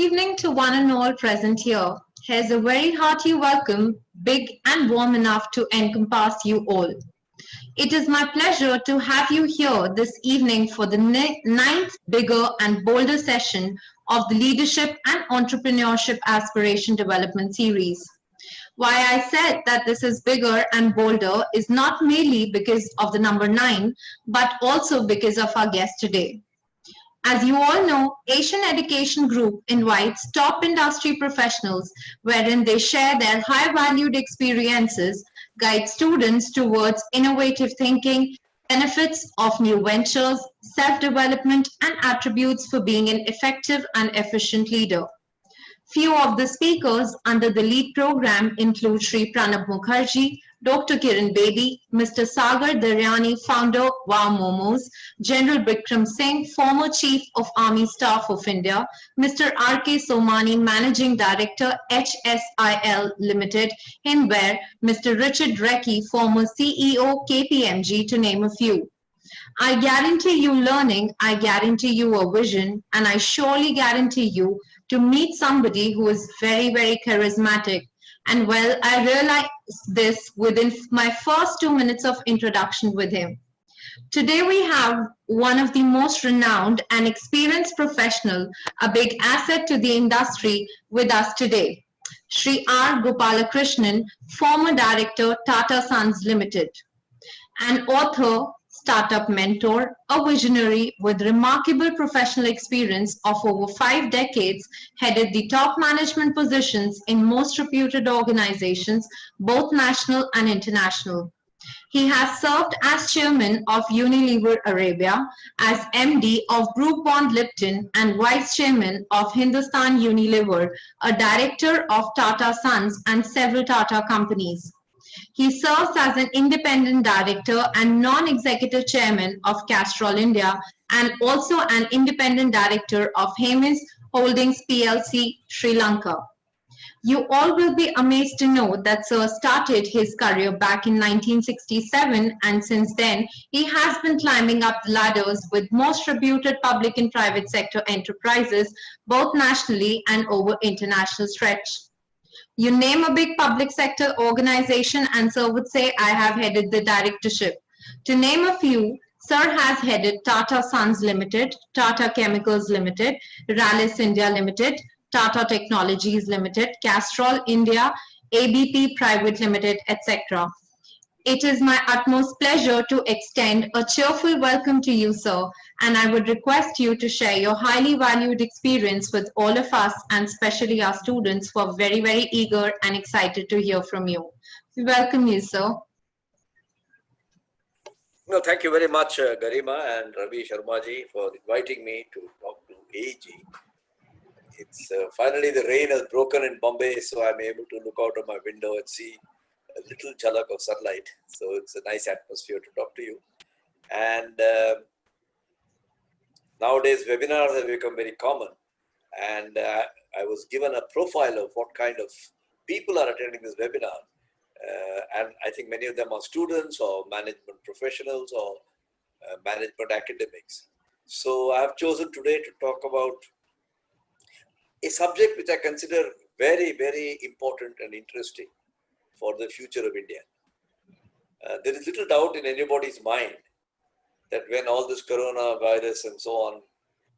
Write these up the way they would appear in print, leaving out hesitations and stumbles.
evening to one and all present here. Here's a very hearty welcome, big and warm enough to encompass you all. It is my pleasure to have you here this evening for the ninth bigger and bolder session of the Leadership and Entrepreneurship Aspiration Development Series. Why I said that this is bigger and bolder is not merely because of the number 9, but also because of our guest today. As you all know, Asian Education Group invites top industry professionals wherein they share their high-valued experiences, guide students towards innovative thinking, benefits of new ventures, self-development, and attributes for being an effective and efficient leader. Few of the speakers under the lead program include Sri Pranab Mukherjee, Dr. Kiran Bedi, Mr. Sagar Daryani, founder Wow Momos, General Bikram Singh, former Chief of Army Staff of India, Mr. R.K. Somani, Managing Director HSIL Limited, Hindware, Mr. Richard Recky, former CEO KPMG, to name a few. I guarantee you learning, I guarantee you a vision, and I surely guarantee you to meet somebody who is very, very charismatic. And well, I realized this within my first 2 minutes of introduction with him. Today we have one of the most renowned and experienced professional, a big asset to the industry with us today. Sri R. Gopalakrishnan, former director, Tata Sons Ltd, an author, startup mentor, a visionary with remarkable professional experience of over 5 decades, headed the top management positions in most reputed organizations, both national and international. He has served as chairman of Unilever Arabia, as MD of Group Bond Lipton, and vice chairman of Hindustan Unilever, a director of Tata Sons and several Tata companies. He serves as an independent director and non-executive chairman of Castrol India and also an independent director of Hemis Holdings PLC, Sri Lanka. You all will be amazed to know that Sir started his career back in 1967, and since then he has been climbing up the ladders with most reputed public and private sector enterprises, both nationally and over international stretch. You name a big public sector organization and Sir would say, I have headed the directorship. To name a few, Sir has headed Tata Sons Ltd, Tata Chemicals Limited, Rallis India Limited, Tata Technologies Limited, Castrol India, ABP Private Limited, etc. It is my utmost pleasure to extend a cheerful welcome to you, sir, and I would request you to share your highly valued experience with all of us, and especially our students who are very, very eager and excited to hear from you. We welcome you, sir. No, thank you very much, Garima and Ravi Sharmaji, for inviting me to talk to AG. It's finally the rain has broken in Bombay, so I'm able to look out of my window and see a little jhalak of sunlight. So it's a nice atmosphere to talk to you. And nowadays, webinars have become very common. And I was given a profile of what kind of people are attending this webinar. And I think many of them are students or management professionals or management academics. So I have chosen today to talk about a subject which I consider very, very important and interesting for the future of India. There is little doubt in anybody's mind that when all this coronavirus and so on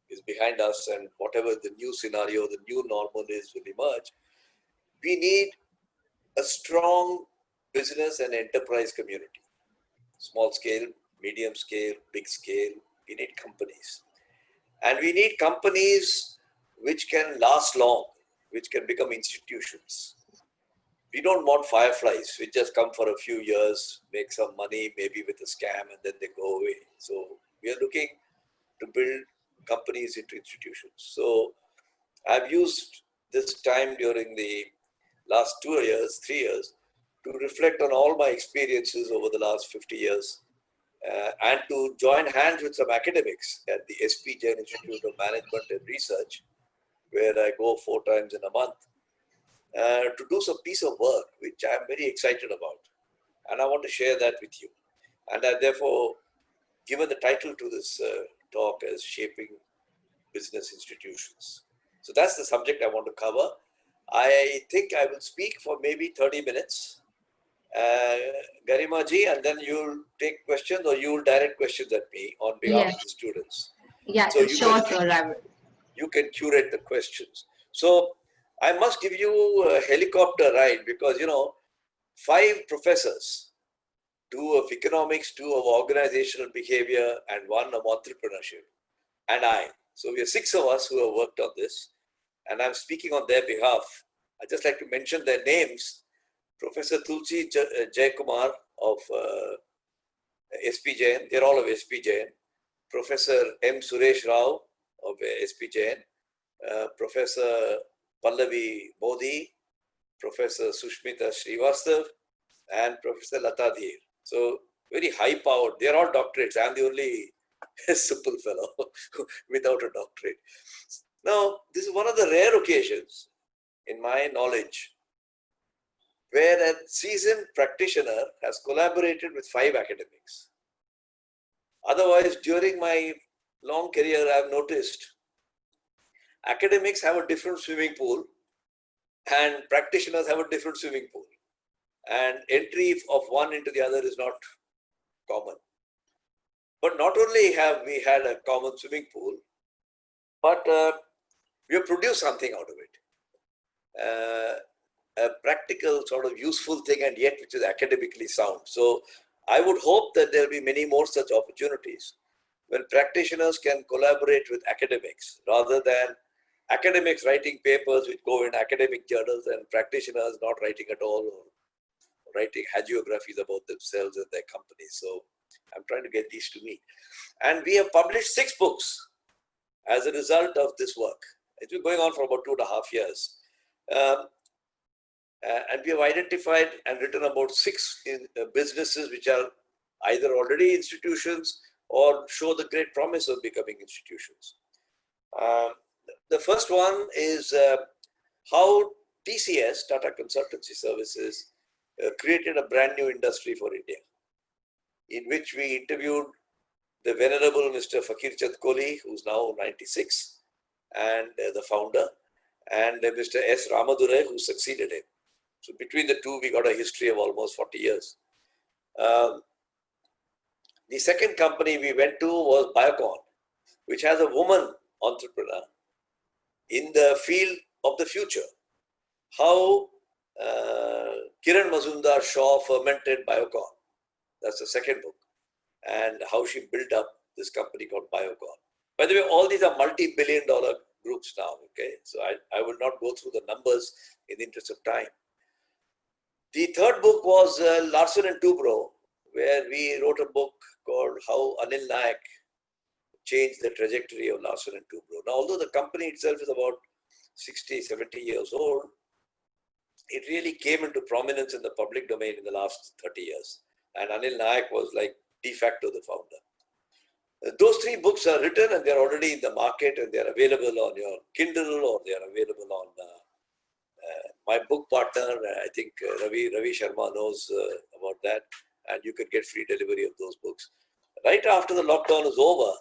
is behind us and whatever the new scenario, the new normal is will emerge, we need a strong business and enterprise community. Small scale, medium scale, big scale, we need companies. And we need companies which can last long, which can become institutions. We don't want fireflies which just come for a few years, make some money, maybe with a scam, and then they go away. So we are looking to build companies into institutions. So I've used this time during the last 2 years, 3 years, to reflect on all my experiences over the last 50 years and to join hands with some academics at the SP Jain Institute of Management and Research, where I go 4 times in a month, to do some piece of work which I'm very excited about. And I want to share that with you. And I therefore given the title to this talk as Shaping Business Institutions. So that's the subject I want to cover. I think I will speak for maybe 30 minutes, Garima ji, and then you'll take questions or you'll direct questions at me on behalf Yes. of the students. Yeah, So sure, sir. I will. you can curate the questions. So I must give you a helicopter ride because, 5 professors, 2 of economics, 2 of organizational behavior, and 1 of entrepreneurship, and I. So we are 6 of us who have worked on this, and I'm speaking on their behalf. I just like to mention their names. Professor Tulsi Jaykumar of SP Jain, they're all of SP Jain. Professor M. Suresh Rao of SP Jain, Professor Pallavi Modi, Professor Sushmita Srivastav, and Professor Lata Dheer. So very high powered. They're all doctorates. I'm the only simple fellow without a doctorate. Now, this is one of the rare occasions in my knowledge where a seasoned practitioner has collaborated with 5 academics. Otherwise, during my long career, I've noticed academics have a different swimming pool and practitioners have a different swimming pool. And entry of one into the other is not common. But not only have we had a common swimming pool, but we have produced something out of it. A practical sort of useful thing, and yet which is academically sound. So I would hope that there will be many more such opportunities when practitioners can collaborate with academics rather than academics writing papers which go in academic journals and practitioners not writing at all or writing hagiographies about themselves and their companies. So I'm trying to get these to meet. And we have published 6 books as a result of this work. It's been going on for about 2.5 years. And we have identified and written about 6 businesses which are either already institutions or show the great promise of becoming institutions. The first one is how TCS, Tata Consultancy Services, created a brand new industry for India, in which we interviewed the venerable Mr. Fakir Chand Kohli, who's now 96, and the founder, and Mr. S. Ramadurai, who succeeded him. So between the two, we got a history of almost 40 years. The second company we went to was Biocon, which has a woman entrepreneur in the field of the future. How Kiran Mazumdar Shaw fermented Biocon. That's the second book. And how she built up this company called Biocon. By the way, all these are multi-billion-dollar groups now, okay? So I will not go through the numbers in the interest of time. The third book was Larsen and Toubro, where we wrote a book called How Anil Nayak Changed the Trajectory of Larsen and Toubro. Now, although the company itself is about 60, 70 years old, it really came into prominence in the public domain in the last 30 years. And Anil Nayak was like de facto the founder. Those 3 books are written and they're already in the market and they're available on your Kindle or they're available on my book partner. I think Ravi Sharma knows about that, and you can get free delivery of those books. Right after the lockdown is over,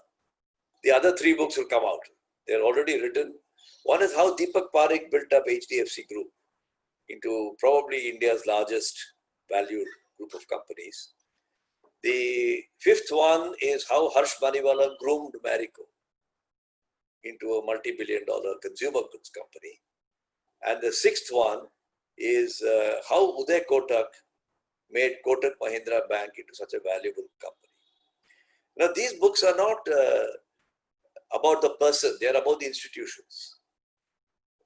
the other 3 books will come out. They're already written. One is how Deepak Parekh built up HDFC Group into probably India's largest valued group of companies. The 5th one is how Harsh Maniwala groomed Marico into a multi-billion-dollar consumer goods company. And the 6th one is how Uday Kotak made Kotak Mahindra Bank into such a valuable company. Now, these books are not about the person, they are about the institutions.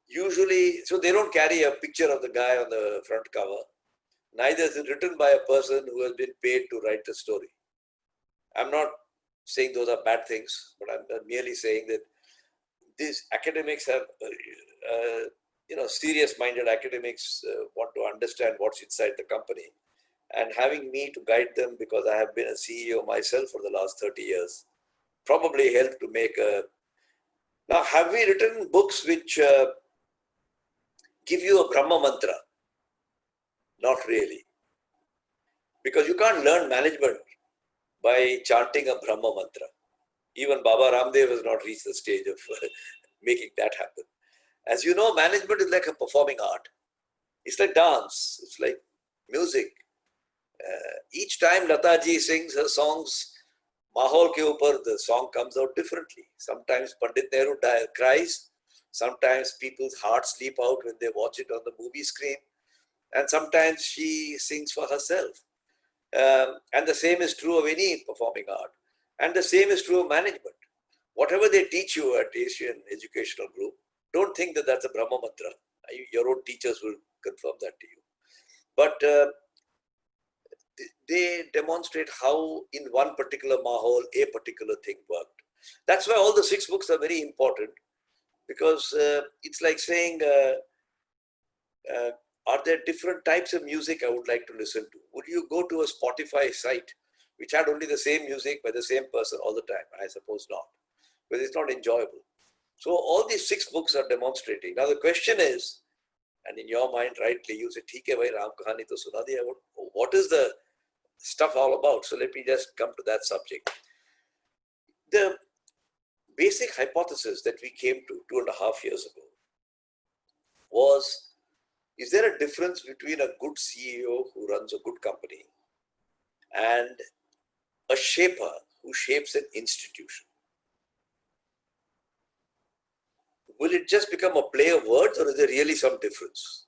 Usually, so they don't carry a picture of the guy on the front cover. Neither is it written by a person who has been paid to write the story. I'm not saying those are bad things, but I'm merely saying that these academics have, serious-minded academics want to understand what's inside the company. And having me to guide them, because I have been a CEO myself for the last 30 years, probably helped to make a... Now, have we written books which give you a Brahma Mantra? Not really. Because you can't learn management by chanting a Brahma Mantra. Even Baba Ramdev has not reached the stage of making that happen. As you know, management is like a performing art. It's like dance. It's like music. Each time Lataji sings her songs, Mahol ke upar, the song comes out differently. Sometimes Pandit Nehru cries. Sometimes people's hearts leap out when they watch it on the movie screen. And sometimes she sings for herself. And the same is true of any performing art. And the same is true of management. Whatever they teach you at Asian Educational Group, don't think that that's a Brahma Mantra. Your own teachers will confirm that to you. But they demonstrate how in one particular mahal, a particular thing worked. That's why all the 6 books are very important, because it's like saying, are there different types of music I would like to listen to? Would you go to a Spotify site which had only the same music by the same person all the time? I suppose not, because it's not enjoyable. So all these 6 books are demonstrating. Now the question is, and in your mind rightly, you say, "Theek hai bhai, Ram Kahani to suna diya." What is the stuff all about? So let me just come to that subject. The basic hypothesis that we came to 2.5 years ago was, is there a difference between a good CEO who runs a good company and a shaper who shapes an institution? Will it just become a play of words, or is there really some difference?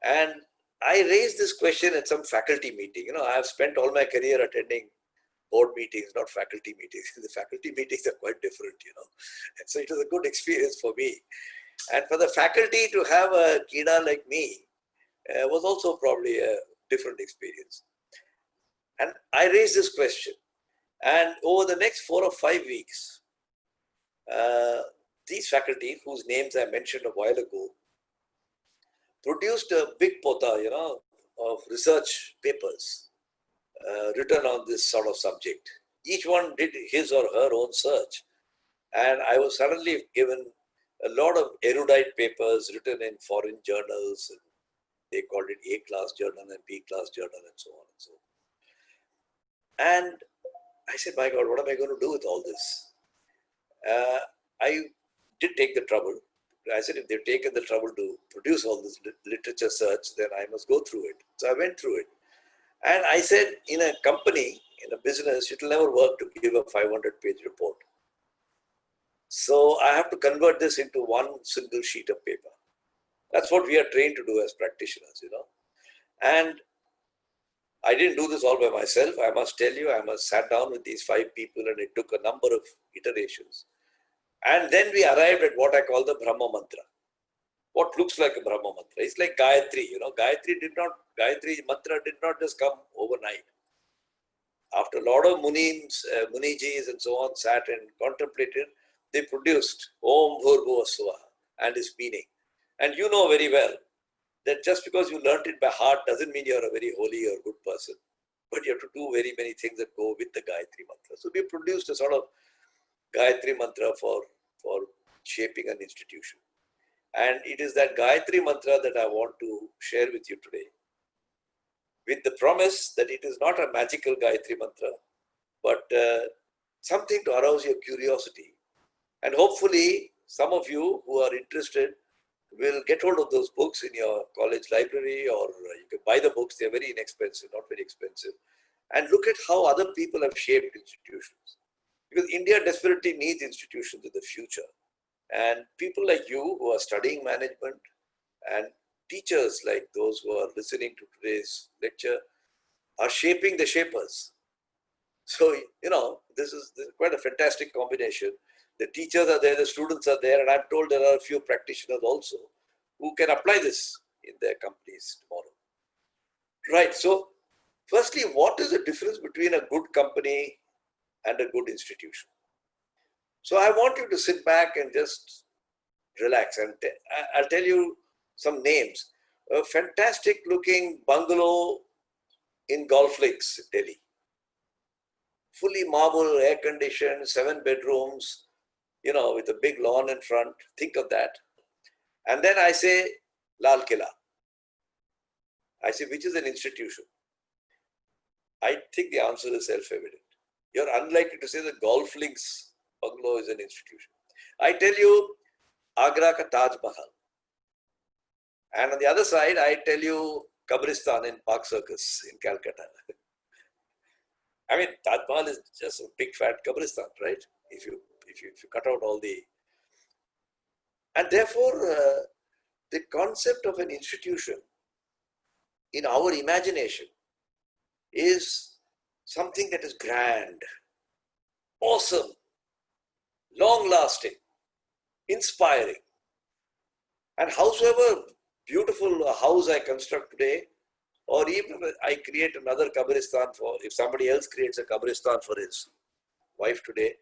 And I raised this question at some faculty meeting. I have spent all my career attending board meetings, not faculty meetings. The faculty meetings are quite different, And so it was a good experience for me. And for the faculty to have a kida like me was also probably a different experience. And I raised this question. And over the next 4 or 5 weeks, these faculty, whose names I mentioned a while ago, produced a big pota, of research papers written on this sort of subject. Each one did his or her own search. And I was suddenly given a lot of erudite papers written in foreign journals. And they called it A-class journal and B-class journal and so on and so on. And I said, my God, what am I going to do with all this? I did take the trouble. I said, if they've taken the trouble to produce all this literature search, then I must go through it. So I went through it. And I said, in a company, in a business, it will never work to give a 500-page report. So I have to convert this into one single sheet of paper. That's what we are trained to do as practitioners, And I didn't do this all by myself. I must tell you, I sat down with these 5 people, and it took a number of iterations. And then we arrived at what I call the Brahma Mantra. What looks like a Brahma Mantra. It's like Gayatri. Gayatri Mantra did not just come overnight. After a lot of Munijis and so on sat and contemplated, they produced Om Bhurbhuva Swaha and its meaning. And you know very well that just because you learnt it by heart doesn't mean you're a very holy or good person. But you have to do very many things that go with the Gayatri Mantra. So we produced a sort of Gayatri Mantra for shaping an institution. And it is that Gayatri Mantra that I want to share with you today, with the promise that it is not a magical Gayatri Mantra, but something to arouse your curiosity. And hopefully, some of you who are interested will get hold of those books in your college library, or you can buy the books. They're very inexpensive, not very expensive. And look at how other people have shaped institutions. Because India desperately needs institutions in the future. And people like you who are studying management, and teachers like those who are listening to today's lecture, are shaping the shapers. So, this is quite a fantastic combination. The teachers are there, the students are there, and I'm told there are a few practitioners also who can apply this in their companies tomorrow. Right. So, firstly, what is the difference between a good company and a good institution? So I want you to sit back and just relax, and I'll tell you some names. A fantastic looking bungalow in Golf Links, Delhi. Fully marble, air conditioned, 7 bedrooms, with a big lawn in front. Think of that. And then I say Lal Killa. I say, which is an institution? I think the answer is self-evident. You're unlikely to say the Golf Links bungalow is an institution. I tell you, Agra ka Taj Mahal. And on the other side, I tell you Kabristan in Park Circus in Calcutta. I mean, Taj Mahal is just a big fat Kabristan, right? If you cut out all the... And therefore, the concept of an institution in our imagination is something that is grand, awesome, long-lasting, inspiring. And howsoever beautiful a house I construct today, or even if I create another Kabristan if somebody else creates a Kabristan for his wife today,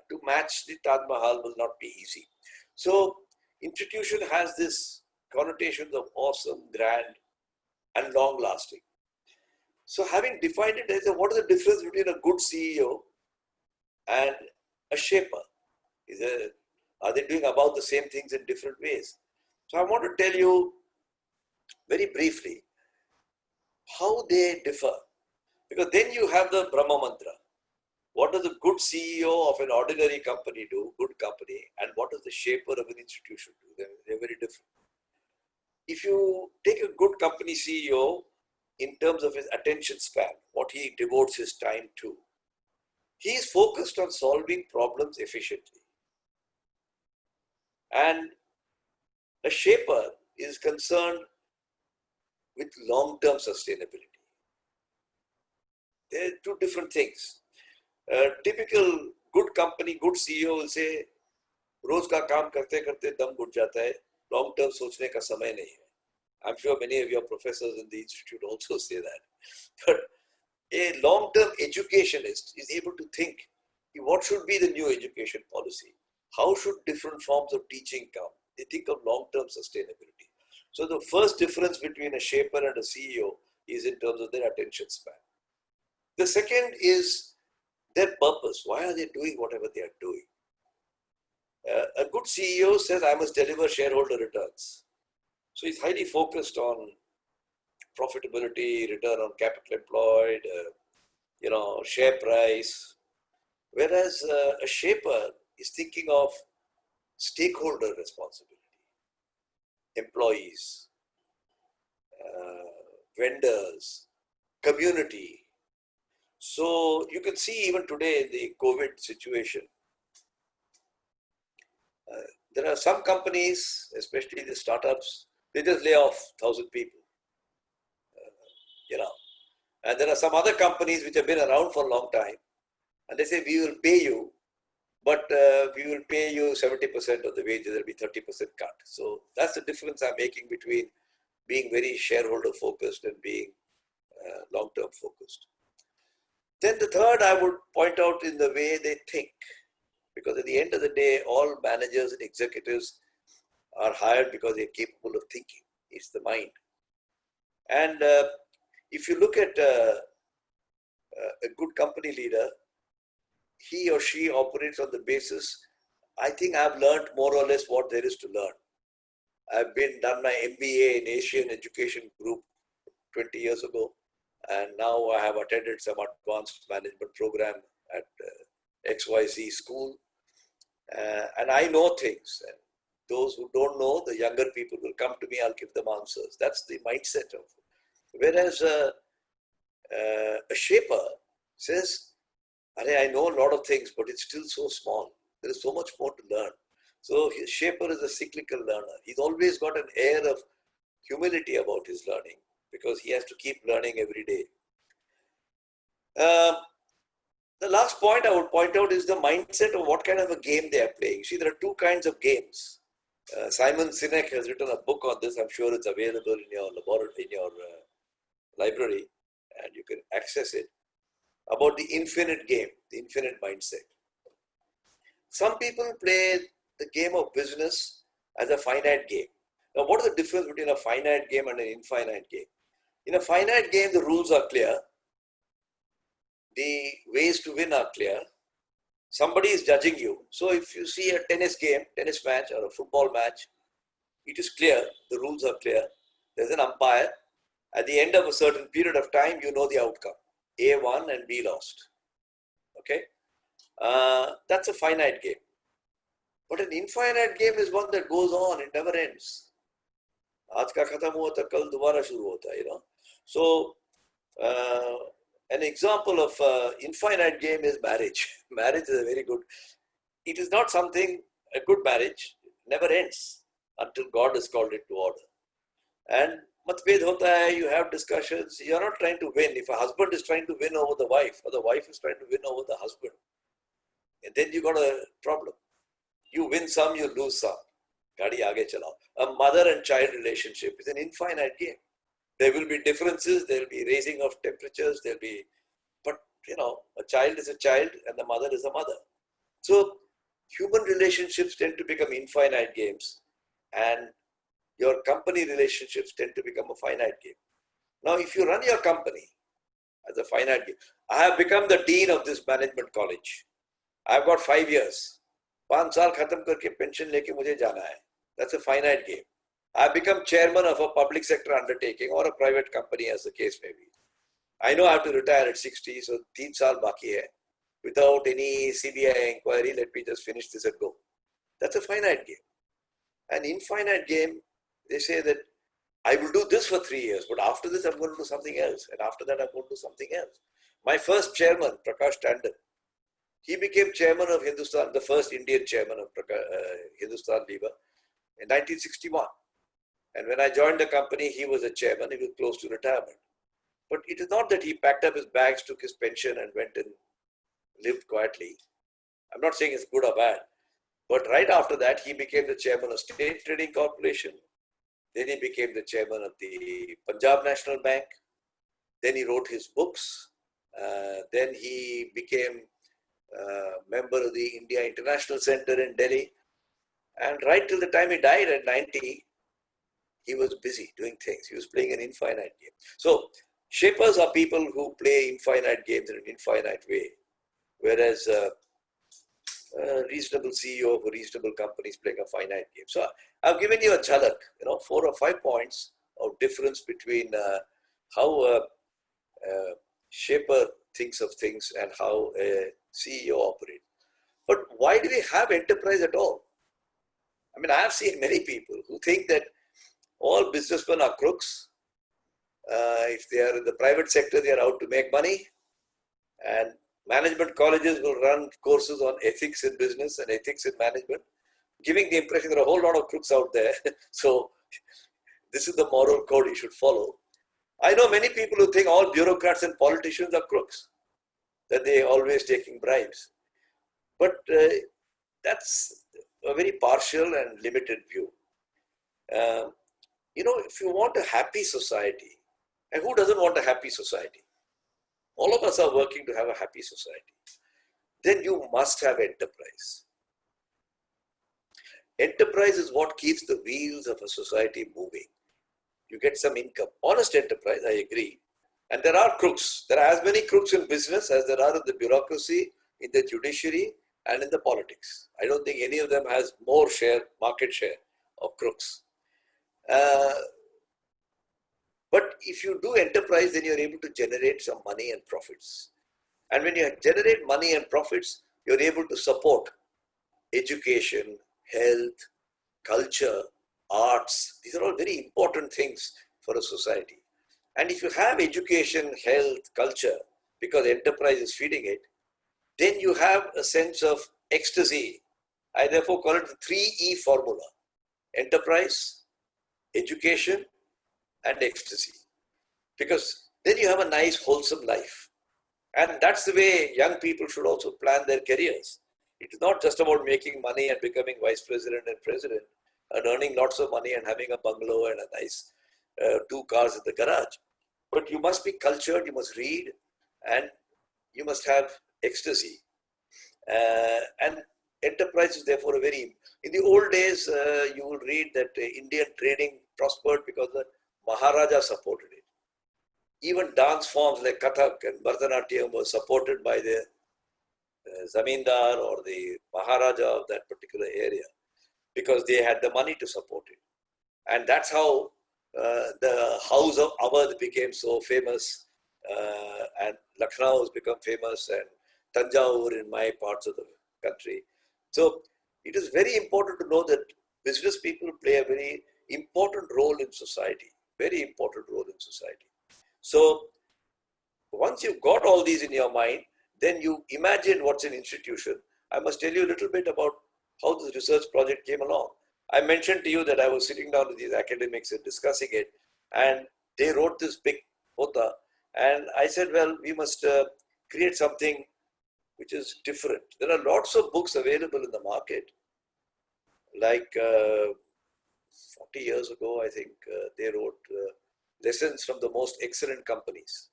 to match the Taj Mahal will not be easy. So, institution has this connotations of awesome, grand, and long-lasting. So, having defined it as what is the difference between a good CEO and a shaper? Are they doing about the same things in different ways? So, I want to tell you very briefly how they differ. Because then you have the Brahma Mantra. What does a good CEO of an ordinary company do, good company, and what does the shaper of an institution do? They're very different. If you take a good company CEO in terms of his attention span, what he devotes his time to, he is focused on solving problems efficiently. And a shaper is concerned with long-term sustainability. There are two different things. A typical good company, good CEO will say, रोज का काम करते करते दम घुट जाता है, long term सोचने का समय नहीं है. I'm sure many of your professors in the institute also say that. But a long term educationist is able to think, what should be the new education policy? How should different forms of teaching come? They think of long term sustainability. So the first difference between a shaper and a CEO is in terms of their attention span. The second is their purpose. Why are they doing whatever they are doing? A good CEO says, I must deliver shareholder returns. So he's highly focused on profitability, return on capital employed, share price. Whereas a shaper is thinking of stakeholder responsibility, employees, vendors, community. So you can see even today in the COVID situation, there are some companies, especially the startups, they just lay off 1,000 people, And there are some other companies which have been around for a long time, and they say, we will pay you, but we will pay you 70% of the wages, there will be 30% cut. So that's the difference I'm making between being very shareholder focused and being long-term focused. Then the third I would point out in the way they think. Because at the end of the day, all managers and executives are hired because they're capable of thinking. It's the mind. And if you look at a good company leader, he or she operates on the basis, I think I've learned more or less what there is to learn. I've done my MBA in Asian Education Group 20 years ago, and now I have attended some advanced management program at XYZ school. And I know things, and those who don't know, the younger people will come to me, I'll give them answers. That's the mindset of it. Whereas a shaper says, I know a lot of things, but it's still so small. There is so much more to learn. So his shaper is a cyclical learner. He's always got an air of humility about his learning because he has to keep learning every day. The last point I would point out is the mindset of what kind of a game they are playing. See, there are two kinds of games. Simon Sinek has written a book on this. I'm sure it's available in your laboratory, in your library, and you can access it, about the infinite game, the infinite mindset. Some people play the game of business as a finite game. Now, what is the difference between a finite game and an infinite game? In a finite game, the rules are clear. The ways to win are clear. Somebody is judging you. So if you see a tennis match or a football match, it is clear, the rules are clear. There's an umpire. At the end of a certain period of time, you know the outcome. A won and B lost. Okay? That's a finite game. But an infinite game is one that goes on, it never ends. आज का खत्म हुआ तो कल दोबारा शुरू होता है, you know. So an example of infinite game is marriage. Marriage is a very good. It is not something, a good marriage never ends until God has called it to order. And matbed hota hai, you have discussions, you are not trying to win. If a husband is trying to win over the wife, or the wife is trying to win over the husband, and then you got a problem. You win some, you lose some. Gaadi aage chalao. A mother and child relationship is an infinite game. There will be differences, there will be raising of temperatures, there will be, but you know, a child is a child and the mother is a mother. So human relationships tend to become infinite games, and your company relationships tend to become a finite game. Now, if you run your company as a finite game, I have become the dean of this management college. I've got 5 years. 5 साल खत्म करके pension लेके मुझे जाना है. That's a finite game. I've become chairman of a public sector undertaking or a private company, as the case may be. I know I have to retire at 60, so 3 साल बाकी है. Without any CBI inquiry, let me just finish this and go. That's a finite game. An infinite game, they say that I will do this for 3 years, but after this I'm going to do something else, and after that I'm going to do something else. My first chairman, Prakash Tandon, he became chairman of Hindustan, the first Indian chairman of Hindustan Lever in 1961. And when I joined the company, he was a chairman, he was close to retirement. But it is not that he packed up his bags, took his pension and went and lived quietly. I'm not saying it's good or bad. But right after that, he became the chairman of State Trading Corporation. Then he became the chairman of the Punjab National Bank. Then he wrote his books. Then he became member of the India International Center in Delhi. And right till the time he died at 90, he was busy doing things. He was playing an infinite game. So shapers are people who play infinite games in an infinite way. Whereas a reasonable CEO of a reasonable company is playing a finite game. So I've given you a jhalak, 4 or 5 points of difference between how a shaper thinks of things and how a CEO operates. But why do we have enterprise at all? I mean, I have seen many people who think that all businessmen are crooks. If they are in the private sector, they are out to make money. And management colleges will run courses on ethics in business and ethics in management, giving the impression there are a whole lot of crooks out there. So this is the moral code you should follow. I know many people who think all bureaucrats and politicians are crooks, that they are always taking bribes. But that's a very partial and limited view. If you want a happy society, and who doesn't want a happy society? All of us are working to have a happy society. Then you must have enterprise. Enterprise is what keeps the wheels of a society moving. You get some income. Honest enterprise, I agree. And there are crooks. There are as many crooks in business as there are in the bureaucracy, in the judiciary, and in the politics. I don't think any of them has more market share of crooks. But if you do enterprise, then you're able to generate some money and profits. And when you generate money and profits, you're able to support education, health, culture, arts. These are all very important things for a society. And if you have education, health, culture, because enterprise is feeding it, then you have a sense of ecstasy. I therefore call it the 3E formula: enterprise, education, and ecstasy. Because then you have a nice, wholesome life. And that's the way young people should also plan their careers. It is not just about making money and becoming vice president and president and earning lots of money and having a bungalow and a nice 2 cars in the garage. But you must be cultured, you must read, and you must have ecstasy. And enterprise is therefore in the old days, you will read that Indian trading prospered because the Maharaja supported it. Even dance forms like Kathak and Bharatanatyam were supported by the Zamindar or the Maharaja of that particular area because they had the money to support it. And that's how the house of Awadh became so famous, and Lucknow has become famous, and Tanjore in my parts of the country. So It is very important to know that business people play a very important role in society, very important role in society. So once you've got all these in your mind, then you imagine what's an institution. I must tell you a little bit about how this research project came along. I mentioned to you that I was sitting down with these academics and discussing it, and they wrote this big pota, and I said, well, we must create something which is different. There are lots of books available in the market. Like 40 years ago, I think they wrote lessons from the most excellent companies.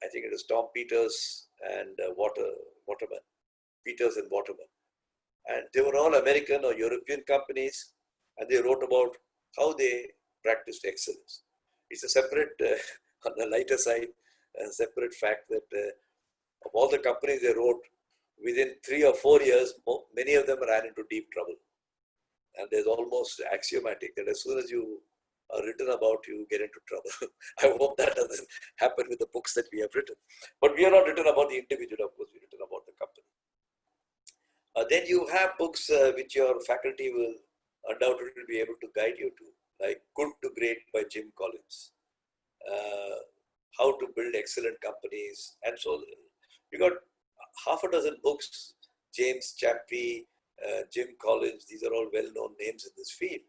I think it was Tom Peters and Waterman, Peters and Waterman. And they were all American or European companies, and they wrote about how they practiced excellence. It's a separate, on the lighter side, a separate fact that of all the companies they wrote, within 3 or 4 years, many of them ran into deep trouble. And there's almost axiomatic that as soon as you are written about, you get into trouble. I hope that doesn't happen with the books that we have written. But we are not written about the individual, of course, we're written about the company. Then you have books which your faculty will undoubtedly be able to guide you to, like Good to Great by Jim Collins, How to Build Excellent Companies, and so you got half a dozen books, James Champy, Jim Collins, these are all well-known names in this field.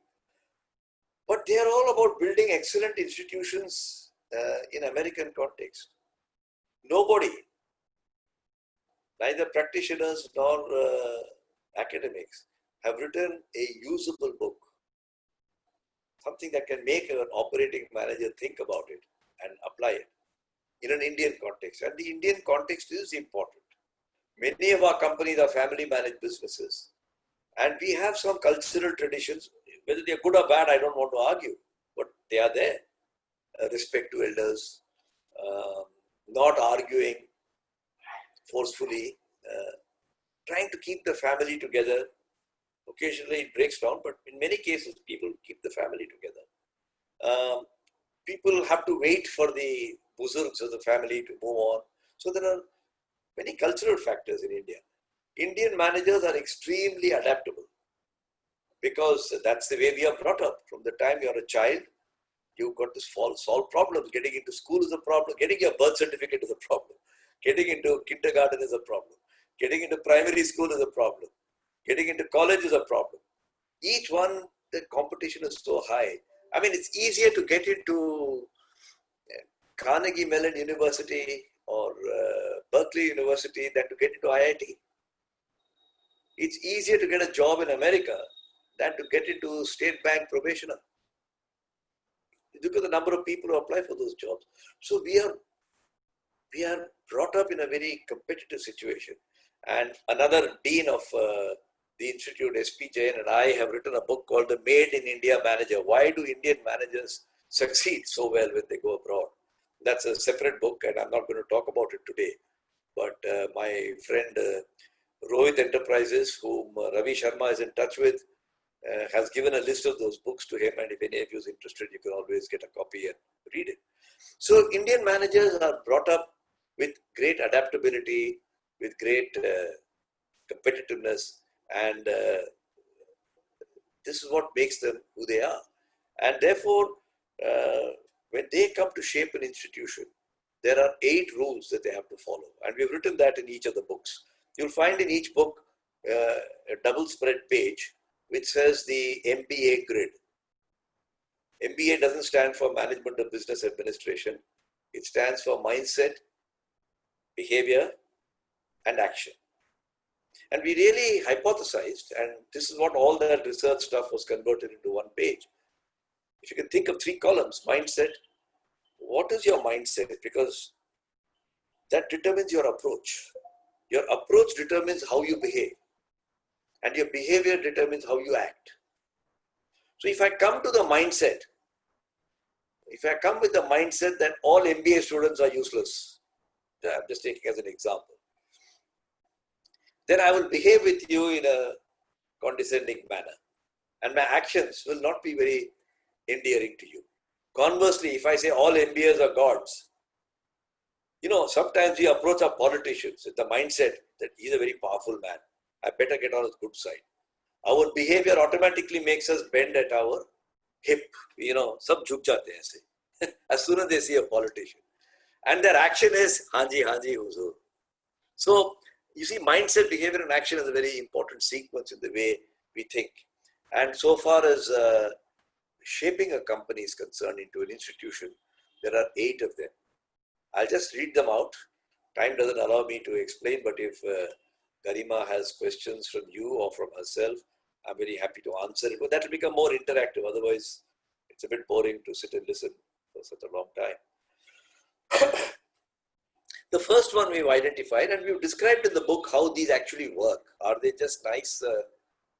But they are all about building excellent institutions in American context. Nobody, neither practitioners nor academics, have written a usable book, something that can make an operating manager think about it and apply it in an Indian context. And the Indian context is important. Many of our companies are family managed businesses, and we have some cultural traditions. Whether they are good or bad, I don't want to argue, but they are there. Respect to elders, not arguing forcefully, trying to keep the family together. Occasionally it breaks down, but in many cases, people keep the family together. People have to wait for the buzurgs of the family to move on. So there are many cultural factors in India. Indian managers are extremely adaptable because that's the way we are brought up. From the time you're a child, you've got to solve problems. Getting into school is a problem. Getting your birth certificate is a problem. Getting into kindergarten is a problem. Getting into primary school is a problem. Getting into college is a problem. Each one, the competition is so high. I mean, it's easier to get into Carnegie Mellon University or Berkeley University than to get into IIT. It's easier to get a job in America than to get into State Bank probationer. Look at the number of people who apply for those jobs. So we are brought up in a very competitive situation. And another dean of the Institute, S.P. Jain, and I have written a book called The Made in India Manager. Why do Indian managers succeed so well when they go abroad? That's a separate book, and I'm not going to talk about it today. But my friend Rohit Enterprises, whom Ravi Sharma is in touch with, has given a list of those books to him, and if any of you is interested, you can always get a copy and read it. So Indian managers are brought up with great adaptability, with great competitiveness, and this is what makes them who they are. And therefore, when they come to shape an institution, there are 8 rules that they have to follow, and we've written that in each of the books. You'll find in each book a double spread page which says the MBA grid. MBA doesn't stand for Management of Business Administration. It stands for mindset, behavior, and action. And we really hypothesized, and this is what all that research stuff was converted into one page. If you can think of 3 columns, mindset, what is your mindset? Because that determines your approach. Your approach determines how you behave, and your behavior determines how you act. So if I come to the mindset, if I come with the mindset that all MBA students are useless, I'm just taking as an example, then I will behave with you in a condescending manner, and my actions will not be very endearing to you. Conversely, if I say all MBAs are gods, sometimes we approach our politicians with the mindset that he's a very powerful man. I better get on his good side. our behavior automatically makes us bend at our hip. सब झुक जाते हैं ऐसे as soon as they see a politician. And their action is, Hanji, Hanji, Huzur. So, you see, mindset, behavior, and action is a very important sequence in the way we think. And so far as shaping a company is concerned into an institution, there are 8 of them. I'll just read them out. Time doesn't allow me to explain, but if Garima has questions from you or from herself, I'm very happy to answer it. But that will become more interactive. Otherwise, it's a bit boring to sit and listen for such a long time. The first one we've identified, and we've described in the book how these actually work. Are they just nice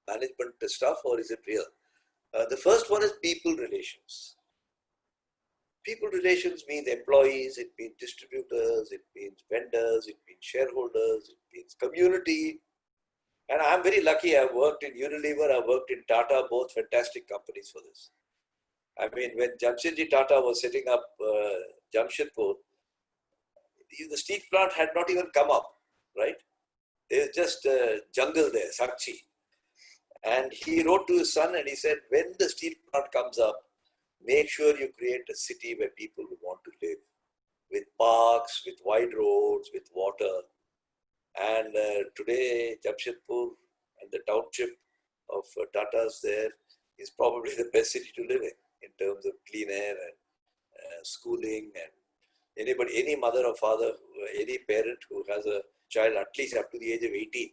management stuff, or is it real? The first one is people relations. People relations means employees, it means distributors, it means vendors, it means shareholders, it means community. And I'm very lucky. I've worked in Unilever, I've worked in Tata, both fantastic companies for this. I mean, when Jamshedji Tata was setting up Jamshedpur, the steel plant had not even come up, right? There's just a jungle there, Sakchi. And he wrote to his son and he said, when the steel plant comes up, make sure you create a city where people want to live, with parks, with wide roads, with water. And today, Jamshedpur and the township of Tatas there is probably the best city to live in terms of clean air and schooling. And any mother or father, any parent who has a child at least up to the age of 18,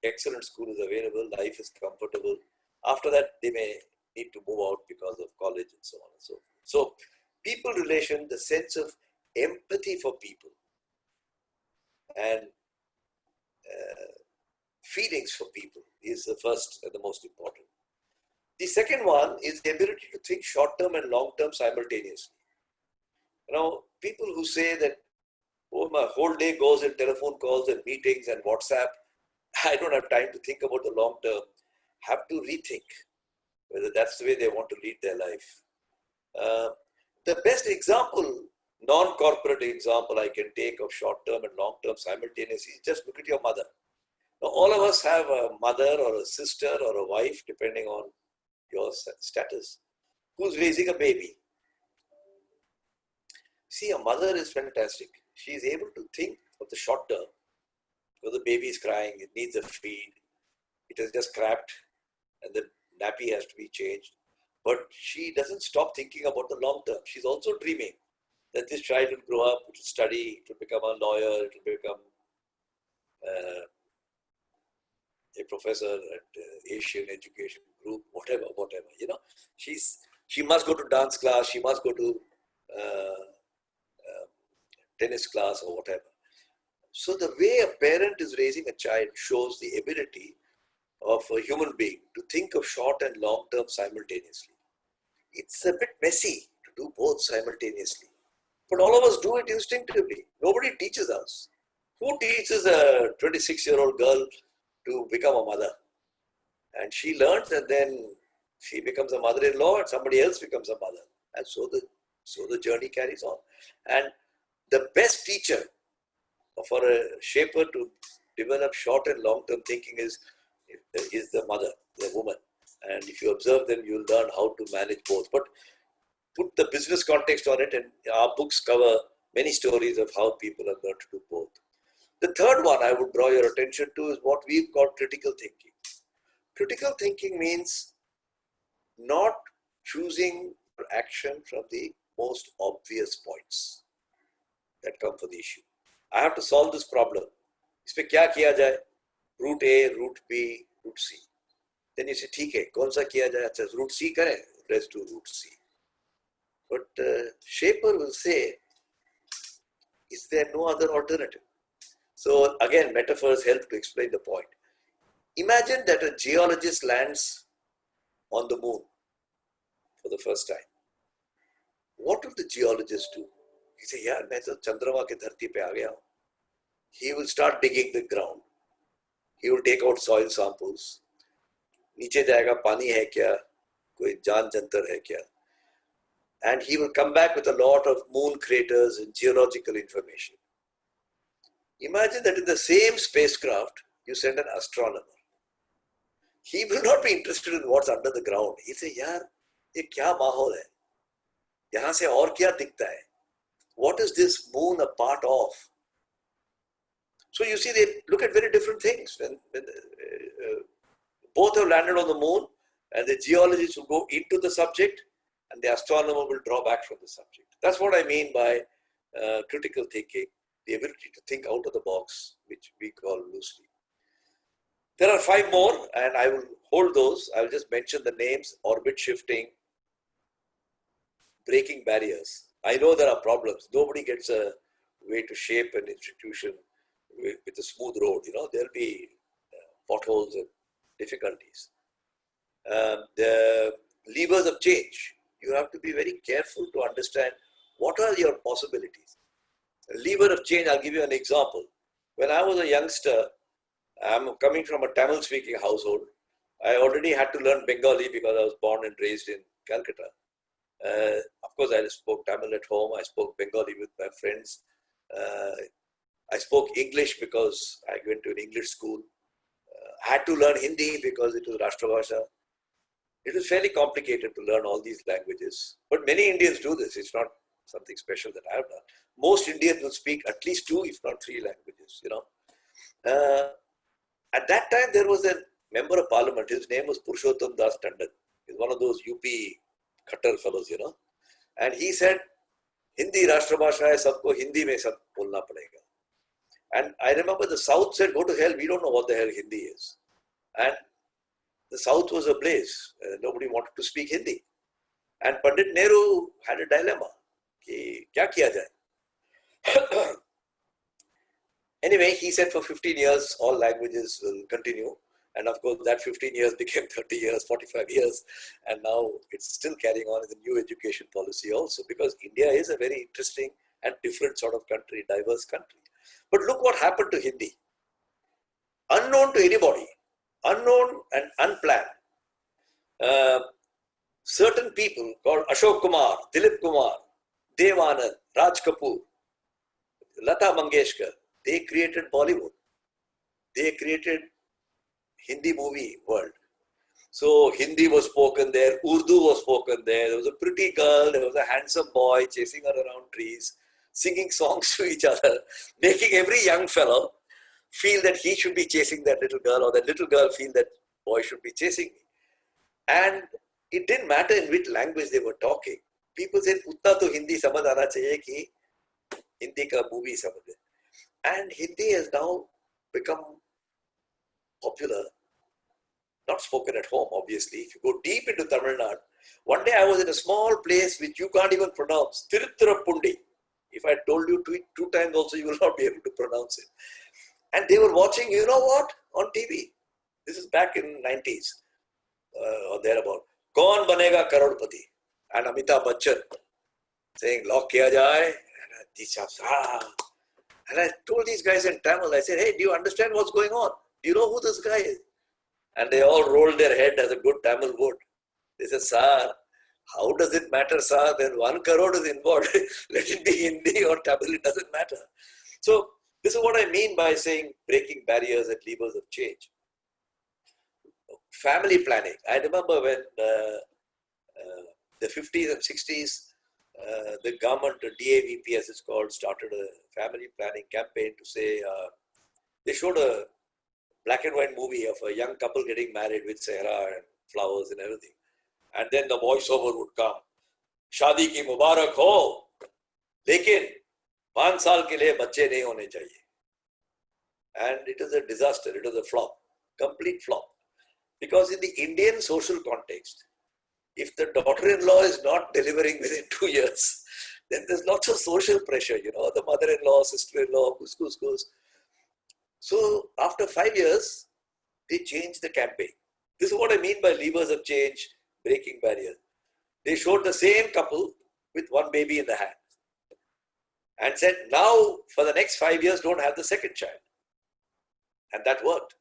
excellent school is available, life is comfortable. After that, they may need to move out because of college and so on and so forth. So, people relation, the sense of empathy for people and feelings for people is the first and the most important. The second one is the ability to think short-term and long-term simultaneously. People who say that, oh, my whole day goes in telephone calls and meetings and WhatsApp, I don't have time to think about the long term, have to rethink whether that's the way they want to lead their life. The best example, non-corporate example I can take of short-term and long-term simultaneously is just look at your mother. Now, all of us have a mother or a sister or a wife, depending on your status, who's raising a baby. See, a mother is fantastic. She is able to think of the short term. Because the baby is crying, it needs a feed, it has just crapped, and the nappy has to be changed. But she doesn't stop thinking about the long term. She's also dreaming that this child will grow up, it will study, it will become a lawyer, it will become a professor at Asian Education Group, whatever. She must go to dance class, she must go to tennis class or whatever. So the way a parent is raising a child shows the ability of a human being to think of short and long term simultaneously. It's a bit messy to do both simultaneously, but all of us do it instinctively. Nobody teaches us. Who teaches a 26-year-old girl to become a mother? And she learns, and then she becomes a mother-in-law, and somebody else becomes a mother, and so the journey carries on. And the best teacher for a shaper to develop short and long-term thinking is the mother, the woman. And if you observe them, you'll learn how to manage both. But put the business context on it, and our books cover many stories of how people have learned to do both. The third one I would draw your attention to is what we call critical thinking. Critical thinking means not choosing action from the most obvious points that come for the issue. I have to solve this problem. इसपे क्या किया जाए? Route A, Route B, Route C. Then you say, ठीक है, कौन सा किया जाए? अच्छा, Route C करें. Let's do Route C. But Shaper will say, is there no other alternative? So again, metaphors help to explain the point. Imagine that a geologist lands on the moon for the first time. What will the geologist do? He say, यार मैं तो चंद्रमा की धरती पे आ गया हूँ. He will start digging the ground. He will take out soil samples. नीचे जाएगा पानी है क्या? कोई जान जंतर है क्या? And he will come back with a lot of moon craters and geological information. Imagine that in the same spacecraft, you send an astronomer. he will not be interested in what's under the ground. He'll say, yaar, ye kya mahol hai? Yahan se aur kya dikhta hai? What is this moon a part of? So you see, they look at very different things. When both have landed on the moon, and the geologist will go into the subject, and the astronomer will draw back from the subject. That's what I mean by critical thinking, the ability to think out of the box, which we call loosely. There are 5 more, and I will hold those. I will just mention the names: orbit shifting, breaking barriers. I know there are problems. Nobody gets a way to shape an institution with a smooth road. There'll be potholes and difficulties. The levers of change. You have to be very careful to understand what are your possibilities. A lever of change, I'll give you an example. When I was a youngster, I'm coming from a Tamil-speaking household. I already had to learn Bengali because I was born and raised in Calcutta. Of course, I spoke Tamil at home. I spoke Bengali with my friends. I spoke English because I went to an English school. I had to learn Hindi because it was Rashtrabhasha. It is fairly complicated to learn all these languages. But many Indians do this. It's not something special that I have done. Most Indians will speak at least 2, if not 3 languages, At that time, there was a member of parliament. His name was Purushottam Das Tandon. He's one of those UP Khattar fellows, And he said, Hindi Rashtrabhasha hai, sabko Hindi mein sab bolna padega. And I remember the South said, go to hell, we don't know what the hell Hindi is. And the South was ablaze. Nobody wanted to speak Hindi. And Pandit Nehru had a dilemma. Ki, kya kiya jaye? Anyway, he said for 15 years, all languages will continue. And of course, that 15 years became 30 years, 45 years. And now it's still carrying on in the new education policy also, because India is a very interesting and different sort of country, diverse country. But look what happened to Hindi. Unknown to anybody, unknown and unplanned. Certain people called Ashok Kumar, Dilip Kumar, Dev Anand, Raj Kapoor, Lata Mangeshkar, they created Bollywood. They created Hindi movie world. So Hindi was spoken there, Urdu was spoken there. There was a pretty girl, there was a handsome boy chasing her around trees, singing songs to each other, making every young fellow feel that he should be chasing that little girl, or that little girl feel that boy should be chasing me. And it didn't matter in which language they were talking. People said, "Utna to Hindi samajh aana chahiye ki Hindi ka movie samajh." And Hindi has now become popular, not spoken at home, obviously. If you go deep into Tamil Nadu, one day I was in a small place which you can't even pronounce, Tirutirapundi. If I told you 2 times also, you will not be able to pronounce it. And they were watching, you know what, on TV. This is back in 90s or thereabout. Kaun banega karodpati? And Amitabh Bachchan saying, lock kiya jaye. And these chaps, And I told these guys in Tamil, I said, hey, do you understand what's going on? Do you know who this guy is? And they all rolled their head as a good Tamil would. They said, sir, how does it matter, sir? When 1 crore is involved, let it be Hindi or Tamil, it doesn't matter. So this is what I mean by saying breaking barriers and levers of change. Family planning. I remember when the 50s and 60s, the government, the DAVP as it's called, started a family planning campaign to say, they showed a black and white movie of a young couple getting married with sehra and flowers and everything. And then the voiceover would come. Shadi ki mubarak ho, lekin 5 saal ke liye bacche nahi hone chahiye. And it was a disaster, it was a flop, complete flop. Because in the Indian social context, if the daughter-in-law is not delivering within 2 years, then there's lots of social pressure, the mother-in-law, sister-in-law, goes. So after 5 years, they changed the campaign. This is what I mean by levers of change, breaking barriers. They showed the same couple with 1 baby in the hand and said, now for the next 5 years, don't have the second child. And that worked.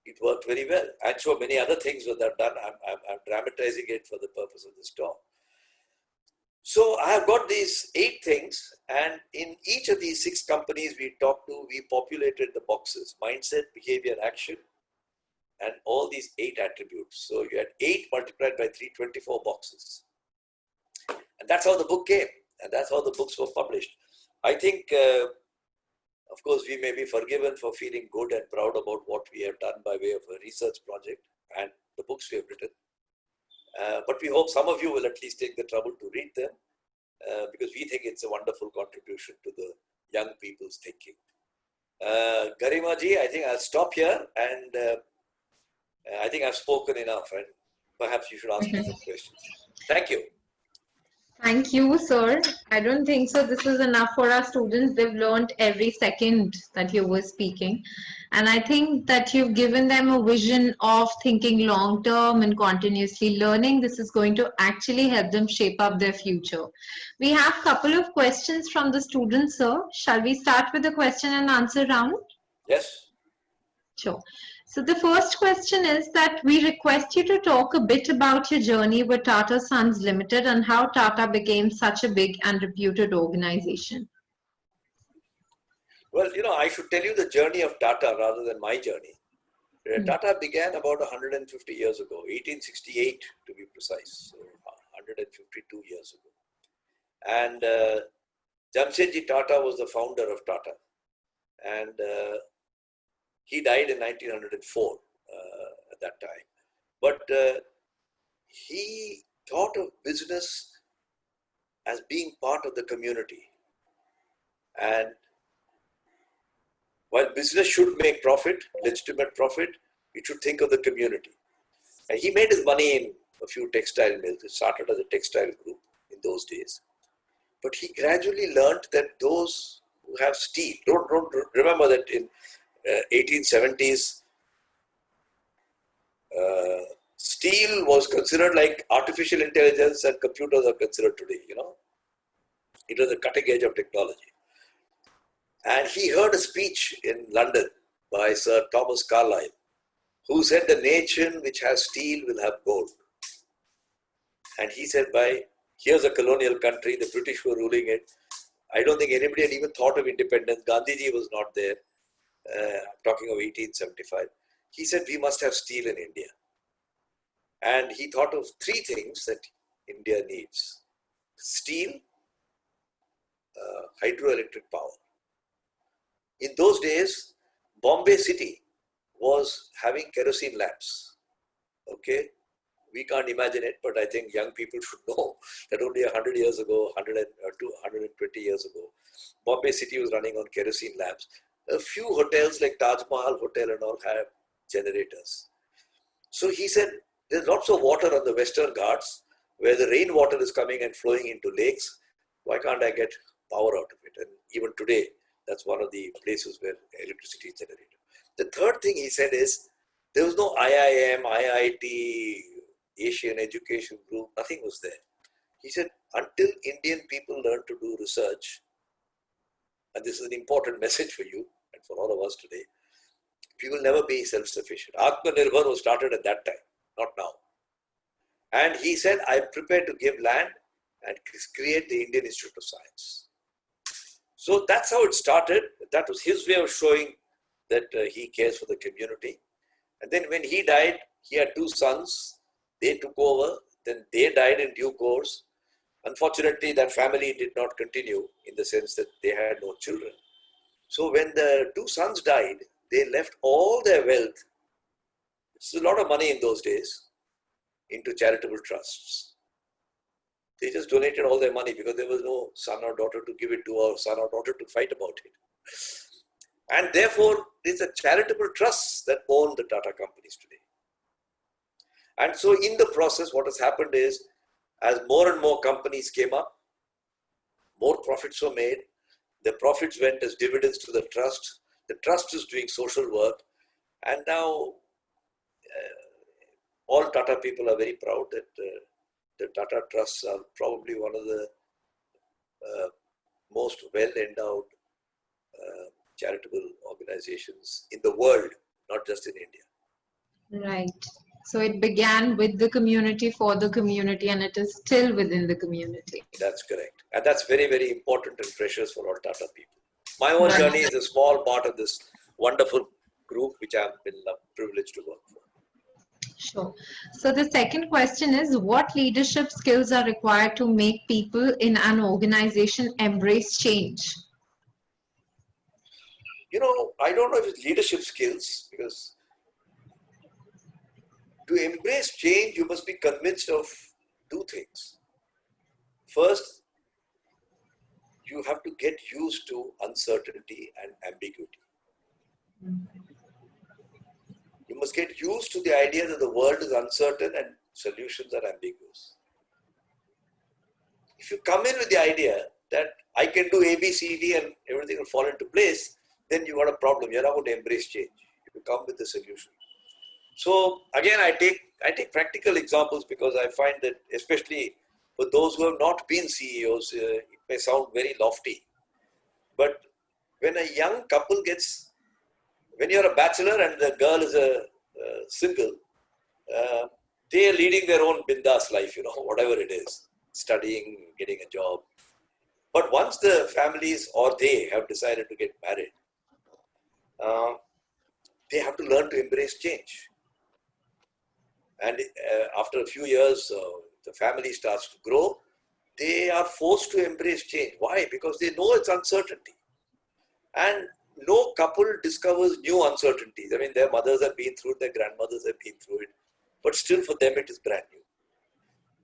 It worked very well. I'm sure many other things were done. I'm dramatizing it for the purpose of this talk. So I have got these 8 things, and in each of these 6 companies we talked to, we populated the boxes: mindset, behavior, action. and all these 8 attributes. So you had 8 multiplied by 3, 24 boxes. And that's how the book came. And that's how the books were published. I think, of course, we may be forgiven for feeling good and proud about what we have done by way of a research project and the books we have written. But we hope some of you will at least take the trouble to read them because we think it's a wonderful contribution to the young people's thinking. Garima ji, I think I'll stop here, and I think I've spoken enough, and perhaps you should ask me some questions. Thank you. Thank you, sir. I don't think so. This is enough for our students. They've learned every second that you were speaking. And I think that you've given them a vision of thinking long term and continuously learning. This is going to actually help them shape up their future. We have a couple of questions from the students, sir. Shall we start with the question and answer round? Yes. Sure. So the first question is that we request you to talk a bit about your journey with Tata Sons Ltd and how Tata became such a big and reputed organization. Well, I should tell you the journey of Tata rather than my journey. Tata began about 150 years ago, 1868 to be precise, so 152 years ago. And Jamshedji Tata was the founder of Tata. And he died in 1904 at that time. But he thought of business as being part of the community. And while business should make profit, legitimate profit, it should think of the community. And he made his money in a few textile mills. It started as a textile group in those days. But he gradually learned that those who have steel, don't remember that in 1870s, steel was considered like artificial intelligence and computers are considered today, It was the cutting edge of technology. And he heard a speech in London by Sir Thomas Carlyle, who said the nation which has steel will have gold. And he said, here's a colonial country, the British were ruling it. I don't think anybody had even thought of independence. Gandhiji was not there. I'm talking of 1875. He said, we must have steel in India. And he thought of 3 things that India needs: steel, hydroelectric power. In those days, Bombay city was having kerosene lamps. Okay? We can't imagine it, but I think young people should know that only 100 years ago, 120 years ago, Bombay city was running on kerosene lamps. A few hotels like Taj Mahal Hotel and all have generators. So he said, there's lots of water on the Western Ghats where the rainwater is coming and flowing into lakes. Why can't I get power out of it? And even today, that's one of the places where electricity is generated. The third thing he said is, there was no IIM, IIT, Asian Education Group, nothing was there. He said, until Indian people learn to do research, and this is an important message for you and for all of us today, we will never be self-sufficient. Atmanirbhar was started at that time, not now. And he said, I'm prepared to give land and create the Indian Institute of Science. So that's how it started. That was his way of showing that he cares for the community. And then when he died, he had 2 sons. They took over. Then they died in due course. Unfortunately, that family did not continue in the sense that they had no children. So when the 2 sons died, they left all their wealth, it's a lot of money in those days, into charitable trusts. They just donated all their money because there was no son or daughter to give it to or son or daughter to fight about it. And therefore, it's a charitable trusts that own the Tata companies today. And so in the process, what has happened is, as more and more companies came up, more profits were made. The profits went as dividends to the trust. The trust is doing social work. And now, all Tata people are very proud that the Tata Trusts are probably one of the most well-endowed charitable organizations in the world, not just in India. Right. So it began with the community, for the community, and it is still within the community. That's correct. And that's very, very important and precious for all Tata people. My own journey is a small part of this wonderful group which I've been privileged to work for. Sure. So the second question is, what leadership skills are required to make people in an organization embrace change? I don't know if it's leadership skills, because to embrace change, you must be convinced of two things. First, you have to get used to uncertainty and ambiguity. You must get used to the idea that the world is uncertain and solutions are ambiguous. If you come in with the idea that I can do A, B, C, D and everything will fall into place, then you got a problem. You're not going to embrace change. You come with the solution. So again, I take practical examples, because I find that especially for those who have not been CEOs, it may sound very lofty. But when a young couple when you're a bachelor and the girl is a single, they are leading their own bindas life, whatever it is, studying, getting a job. But once the families or they have decided to get married, they have to learn to embrace change. And after a few years, the family starts to grow. They are forced to embrace change. Why? Because they know it's uncertainty. And no couple discovers new uncertainties. I mean, their mothers have been through it, their grandmothers have been through it, but still for them it is brand new.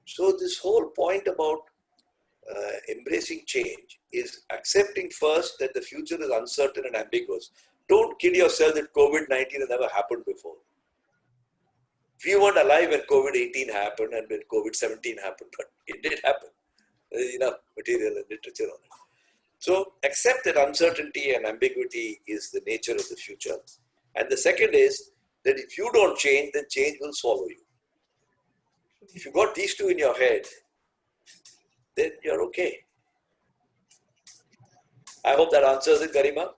So this whole point about embracing change is accepting first that the future is uncertain and ambiguous. Don't kid yourself that COVID-19 has never happened before. We weren't alive when COVID-18 happened and when COVID-17 happened, but it did happen. There's enough material and literature on it. So accept that uncertainty and ambiguity is the nature of the future. And the second is that if you don't change, then change will swallow you. If you got these two in your head, then you're okay. I hope that answers it, Garima.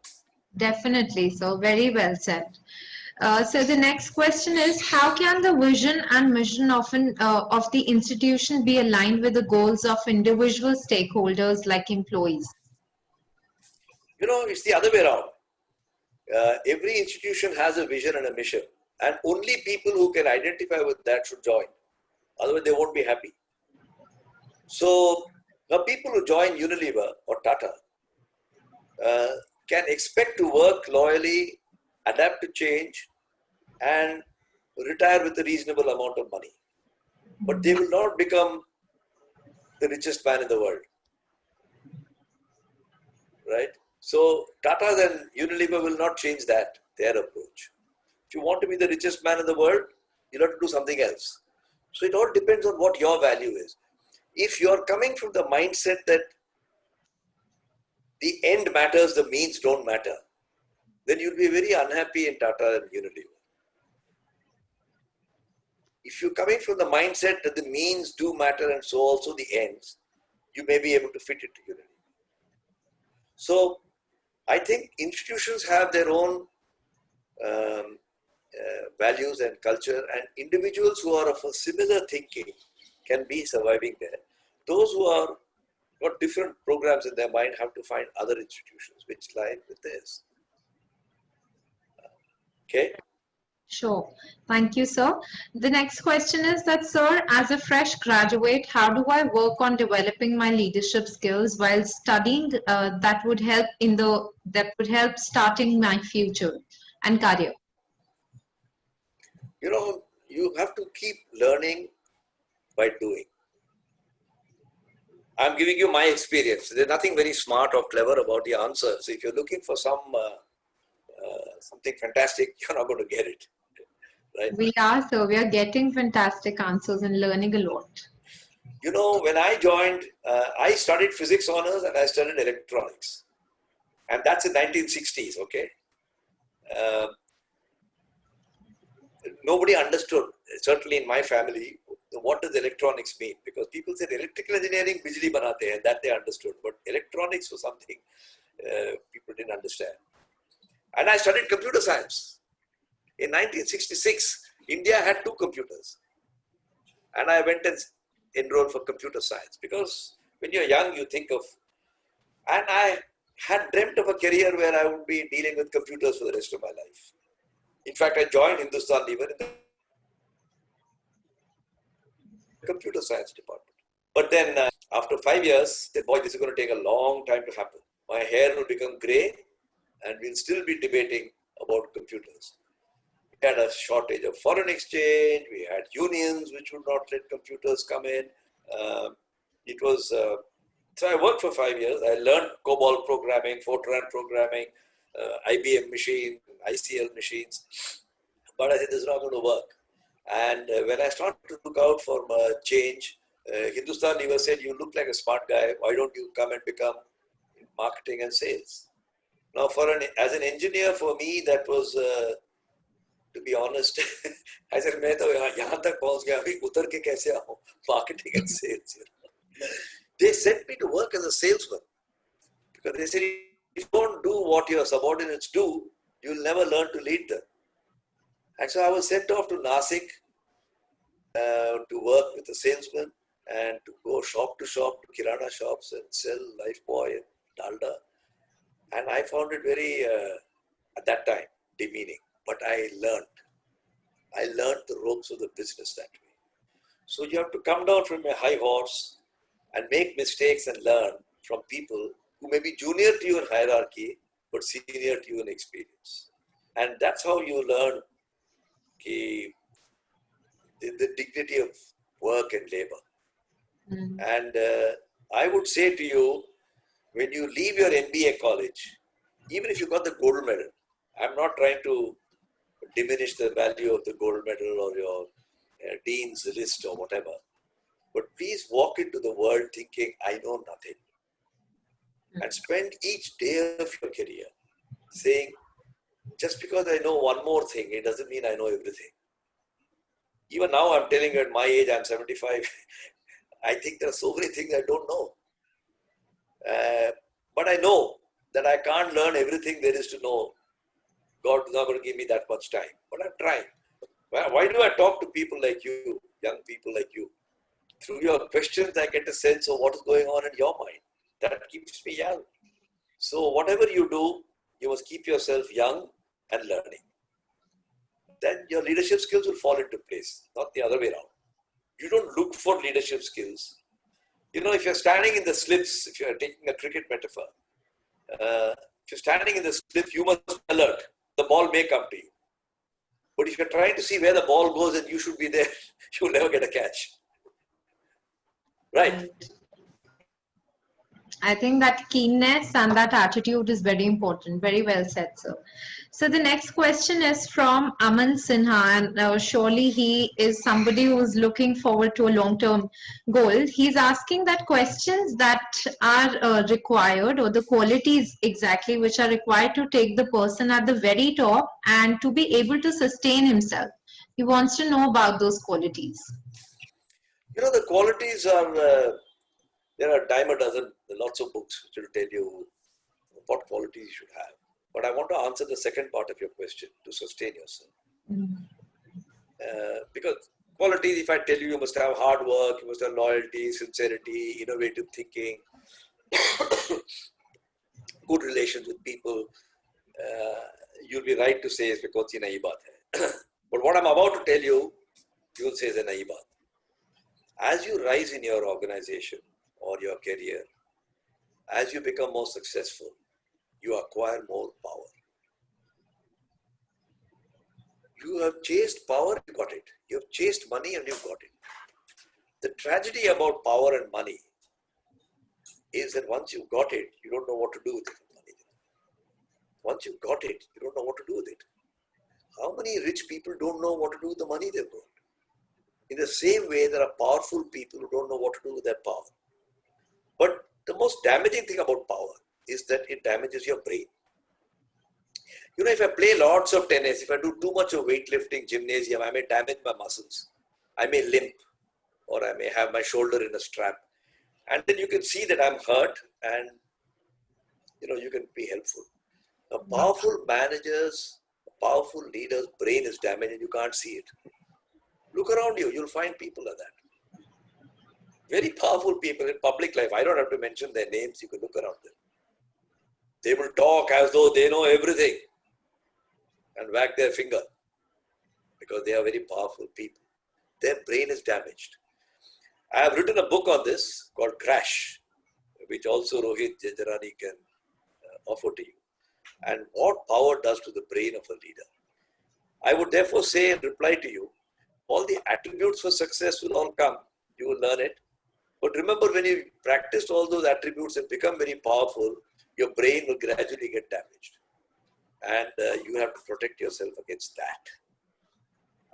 Definitely. So very well said. So the next question is, how can the vision and mission of the institution be aligned with the goals of individual stakeholders like employees? It's the other way around. Every institution has a vision and a mission, and only people who can identify with that should join. Otherwise, they won't be happy. So, now people who join Unilever or Tata can expect to work loyally, adapt to change, and retire with a reasonable amount of money. But they will not become the richest man in the world. Right? So Tata and Unilever will not change their approach. If you want to be the richest man in the world, you'll have to do something else. So it all depends on what your value is. If you're coming from the mindset that the end matters, the means don't matter, then you'll be very unhappy in Tata and Unilever. If you're coming from the mindset that the means do matter and so also the ends, you may be able to fit it to Unilever. So I think institutions have their own values and culture, and individuals who are of a similar thinking can be surviving there. Those who are got different programs in their mind have to find other institutions which line with theirs. Okay? Sure. Thank you, sir. The next question is that, sir, as a fresh graduate, how do I work on developing my leadership skills while studying that would help starting my future and career? You have to keep learning by doing. I'm giving you my experience. There's nothing very smart or clever about the answers. If you're looking for something fantastic, you're not going to get it. Right? We are, sir. We are getting fantastic answers and learning a lot. When I joined, I studied physics honors and I studied electronics. And that's in 1960s, okay? Nobody understood, certainly in my family, what does electronics mean? Because people said electrical engineering, bijli banate hai, that they understood. But electronics was something people didn't understand. And I studied computer science. In 1966, India had 2 computers. And I went and enrolled for computer science. Because when you're young, you think of... And I had dreamt of a career where I would be dealing with computers for the rest of my life. In fact, I joined Hindustan Lever in the computer science department. But then after 5 years, I said, boy, this is going to take a long time to happen. My hair will become gray and we'll still be debating about computers. We had a shortage of foreign exchange. We had unions which would not let computers come in. So I worked for 5 years. I learned COBOL programming, Fortran programming, IBM machines, ICL machines. But I said, this is not going to work. And when I started to look out for change, Hindustan Lever said, you look like a smart guy. Why don't you come and become in marketing and sales? Now, as an engineer, for me, that was, to be honest, I said, मैं तो यहाँ तक पहुँच गया अभी उतर के कैसे आऊँ marketing and sales. They sent me to work as a salesman because they said, if you don't do what your subordinates do, you'll never learn to lead them. And so I was sent off to Nasik to work with a salesman and to go shop to shop, to Kirana shops and sell Lifebuoy and Dalda. And I found it very, at that time, demeaning. But I learned the ropes of the business that way. So you have to come down from a high horse and make mistakes and learn from people who may be junior to you in hierarchy, but senior to you in experience. And that's how you learn the dignity of work and labor. Mm. And I would say to you, when you leave your MBA college, even if you got the gold medal, I'm not trying to diminish the value of the gold medal or your dean's list or whatever, but please walk into the world thinking, I know nothing. And spend each day of your career saying, just because I know one more thing, it doesn't mean I know everything. Even now, I'm telling you at my age, I'm 75, I think there are so many things I don't know. But I know that I can't learn everything there is to know. God is not going to give me that much time, but I'm trying. Why do I talk to people like you, young people like you? Through your questions, I get a sense of what is going on in your mind. That keeps me young. So whatever you do, you must keep yourself young and learning. Then your leadership skills will fall into place, not the other way around. You don't look for leadership skills. You know, if you're standing in the slips, if you're taking a cricket metaphor, if you're standing in the slips, you must be alert. The ball may come to you. But if you're trying to see where the ball goes and you should be there, you'll never get a catch. Right? I think that keenness and that attitude is very important. Very well said, sir. So the next question is from Aman Sinha, and surely he is somebody who is looking forward to a long-term goal. He's asking that questions that are required, or the qualities exactly which are required to take the person at the very top and to be able to sustain himself. He wants to know about those qualities. You know, the qualities are, there are a dime a dozen, lots of books which will tell you what qualities you should have. But I want to answer the second part of your question, to sustain yourself. Because qualities, if I tell you, you must have hard work, you must have loyalty, sincerity, innovative thinking, good relations with people, you'll be right to say it's because it's nahi baat hai. But what I'm about to tell you, you'll say it's a nahi baat. As you rise in your organization or your career, as you become more successful, you acquire more power. You have chased power, you got it. You have chased money and you got it. The tragedy about power and money is that once you got it, you don't know what to do with it. Once you got it, you don't know what to do with it. How many rich people don't know what to do with the money they've got? In the same way, there are powerful people who don't know what to do with their power. But the most damaging thing about power is that it damages your brain. You know, if I play lots of tennis, if I do too much of weightlifting, gymnasium, I may damage my muscles. I may limp, or I may have my shoulder in a strap. And then you can see that I'm hurt and, you know, you can be helpful. Now, powerful managers, powerful leaders' brain is damaged and you can't see it. Look around you, you'll find people like that. Very powerful people in public life. I don't have to mention their names, you can look around them. They will talk as though they know everything and wag their finger because they are very powerful people. Their brain is damaged. I have written a book on this called Crash, which also Rohit Jajarani can offer to you. And what power does to the brain of a leader. I would therefore say in reply to you, all the attributes for success will all come. You will learn it. But remember, when you practiced all those attributes and become very powerful, your brain will gradually get damaged. And you have to protect yourself against that.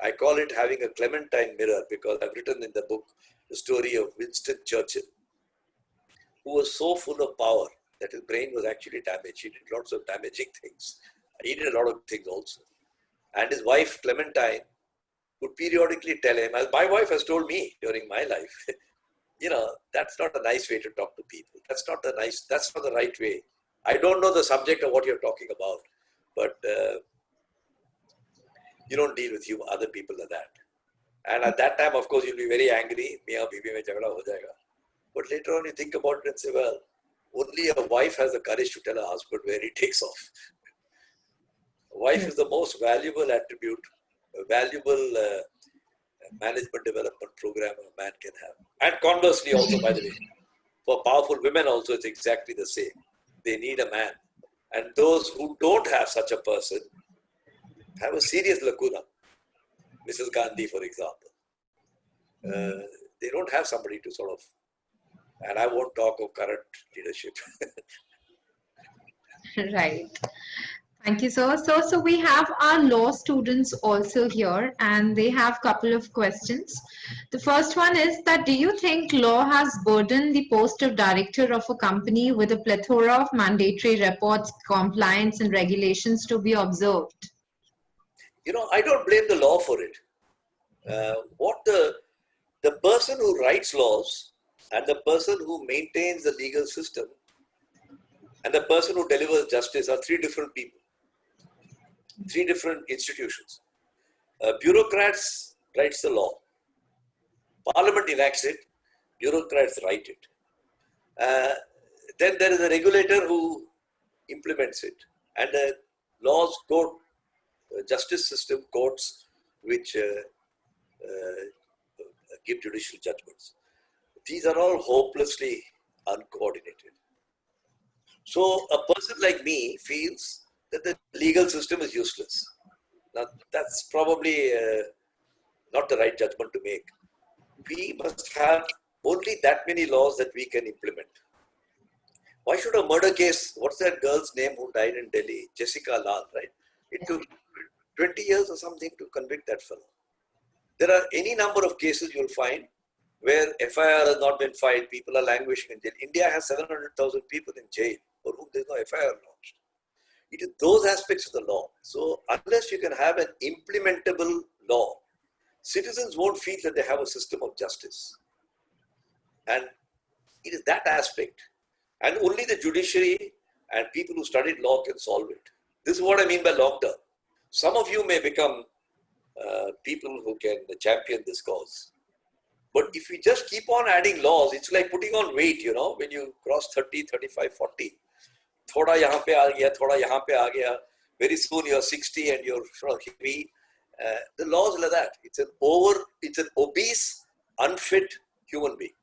I call it having a Clementine mirror because I've written in the book the story of Winston Churchill, who was so full of power that his brain was actually damaged. He did lots of damaging things. He did a lot of things also. And his wife, Clementine, would periodically tell him, as my wife has told me during my life, that's not a nice way to talk to people. That's not the right way. I don't know the subject of what you're talking about, but you don't deal with other people like that. And at that time, of course, you'll be very angry. But later on, you think about it and say, well, only a wife has the courage to tell her husband where he takes off. A wife is the most valuable attribute, a valuable management development program a man can have. And conversely also, by the way, for powerful women also, it's exactly the same. They need a man. And those who don't have such a person have a serious lacuna. Mrs. Gandhi, for example. They don't have somebody to sort of, and I won't talk of current leadership. Right. Thank you, sir. So we have our law students also here, and they have a couple of questions. The first one is that, do you think law has burdened the post of director of a company with a plethora of mandatory reports, compliance, and regulations to be observed? I don't blame the law for it. What the person who writes laws and the person who maintains the legal system and the person who delivers justice are three different people, three different institutions. Bureaucrats writes the law. Parliament enacts it. Bureaucrats write it. Then there is a regulator who implements it. And the laws, court, justice system, courts, which give judicial judgments. These are all hopelessly uncoordinated. So a person like me feels that the legal system is useless. Now, that's probably not the right judgment to make. We must have only that many laws that we can implement. Why should a murder case, what's that girl's name who died in Delhi? Jessica Lal, right? It took 20 years or something to convict that fellow. There are any number of cases you'll find where FIR has not been filed, people are languishing in jail. India has 700,000 people in jail for whom there's no FIR launched. It is those aspects of the law. So unless you can have an implementable law, citizens won't feel that they have a system of justice. And it is that aspect. And only the judiciary and people who studied law can solve it. This is what I mean by long term. Some of you may become people who can champion this cause. But if we just keep on adding laws, it's like putting on weight, when you cross 30, 35, 40. Thoda yahan pe aa gaya, thoda yahan pe aa gaya. Very soon you're 60 and you're sort of heavy. The laws like that. It's an obese, unfit human being.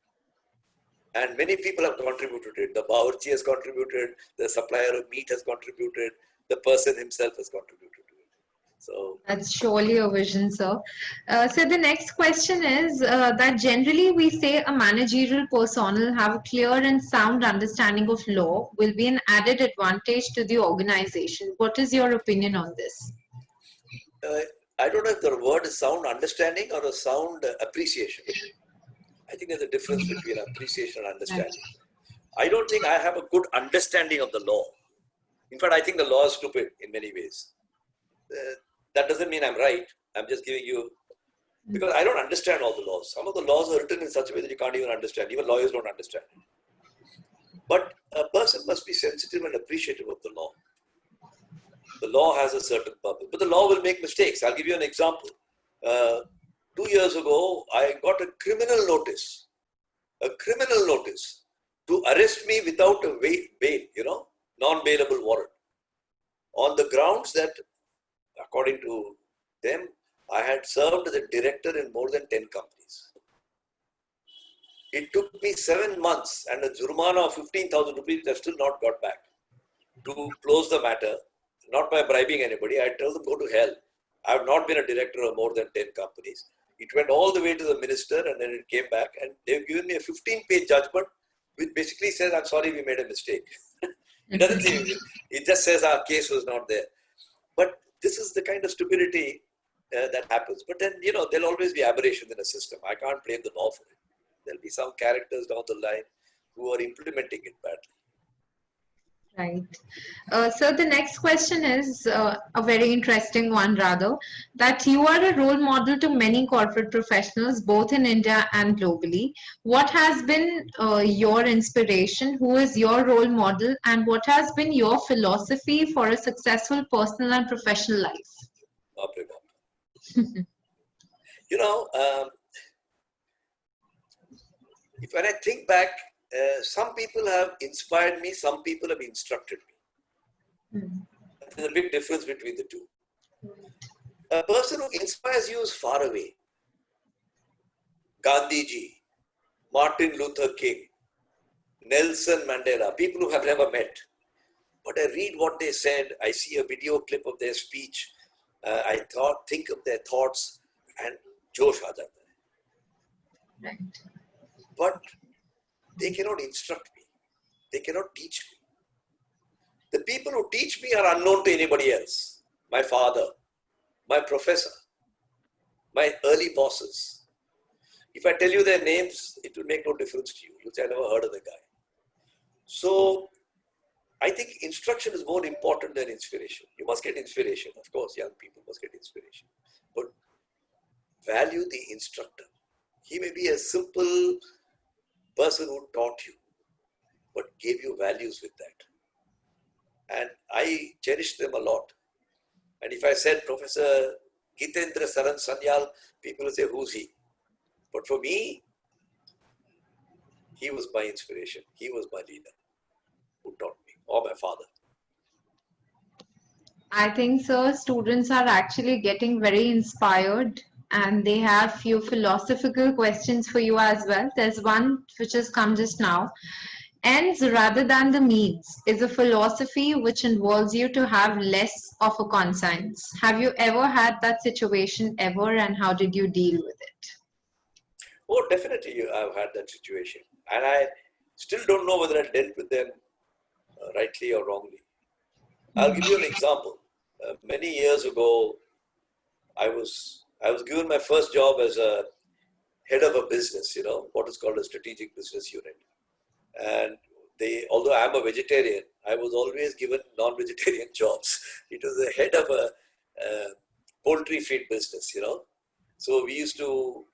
And many people have contributed to it. The Bawarchi has contributed, the supplier of meat has contributed, the person himself has contributed to it. So that's surely a vision, sir. So the next question is that generally we say a managerial personnel have a clear and sound understanding of law will be an added advantage to the organization. What is your opinion on this? I don't know if the word is sound understanding or a sound appreciation. I think there's a difference between appreciation and understanding. I don't think I have a good understanding of the law. In fact, I think the law is stupid in many ways. That doesn't mean I'm right. I'm just giving you, because I don't understand all the laws. Some of the laws are written in such a way that you can't even understand. Even lawyers don't understand. But a person must be sensitive and appreciative of the law. The law has a certain purpose, but the law will make mistakes. I'll give you an example. 2 years ago, I got a criminal notice to arrest me without a bail, non-bailable warrant, on the grounds that, according to them, I had served as a director in more than 10 companies. It took me 7 months and a jurmana of 15,000 rupees I've still not got back to close the matter, not by bribing anybody. I tell them, go to hell. I have not been a director of more than 10 companies. It went all the way to the minister and then it came back and they've given me a 15-page judgment which basically says, I'm sorry, we made a mistake. It doesn't say, it just says our case was not there. But this is the kind of stupidity that happens. But then, there'll always be aberrations in a system. I can't blame the law for it. There'll be some characters down the line who are implementing it badly. Right. So the next question is a very interesting one, rather, that you are a role model to many corporate professionals, both in India and globally. What has been your inspiration? Who is your role model? And what has been your philosophy for a successful personal and professional life? When I think back, some people have inspired me, some people have instructed me. There's a big difference between the two. A person who inspires you is far away. Gandhiji, Martin Luther King, Nelson Mandela, people who have never met. But I read what they said, I see a video clip of their speech, I think of their thoughts, and josh aa jata hai. Right. But they cannot instruct me. They cannot teach me. The people who teach me are unknown to anybody else. My father, my professor, my early bosses. If I tell you their names, it will make no difference to you. You'll say, I never heard of the guy. So, I think instruction is more important than inspiration. You must get inspiration. Of course, young people must get inspiration. But value the instructor. He may be a simple person who taught you, but gave you values with that. And I cherish them a lot. And if I said Professor Gitendra Saran Sanyal, people will say, who's he? But for me, he was my inspiration. He was my leader who taught me, or my father. I think, sir, students are actually getting very inspired and they have few philosophical questions for you as well. There's one which has come just now. Ends rather than the means is a philosophy which involves you to have less of a conscience. Have you ever had that situation ever, and how did you deal with it? Oh, definitely I've had that situation. And I still don't know whether I dealt with them rightly or wrongly. I'll give you an example. Many years ago, I was given my first job as a head of a business, what is called a strategic business unit. And although I'm a vegetarian, I was always given non-vegetarian jobs. It was the head of a poultry feed business, So we used to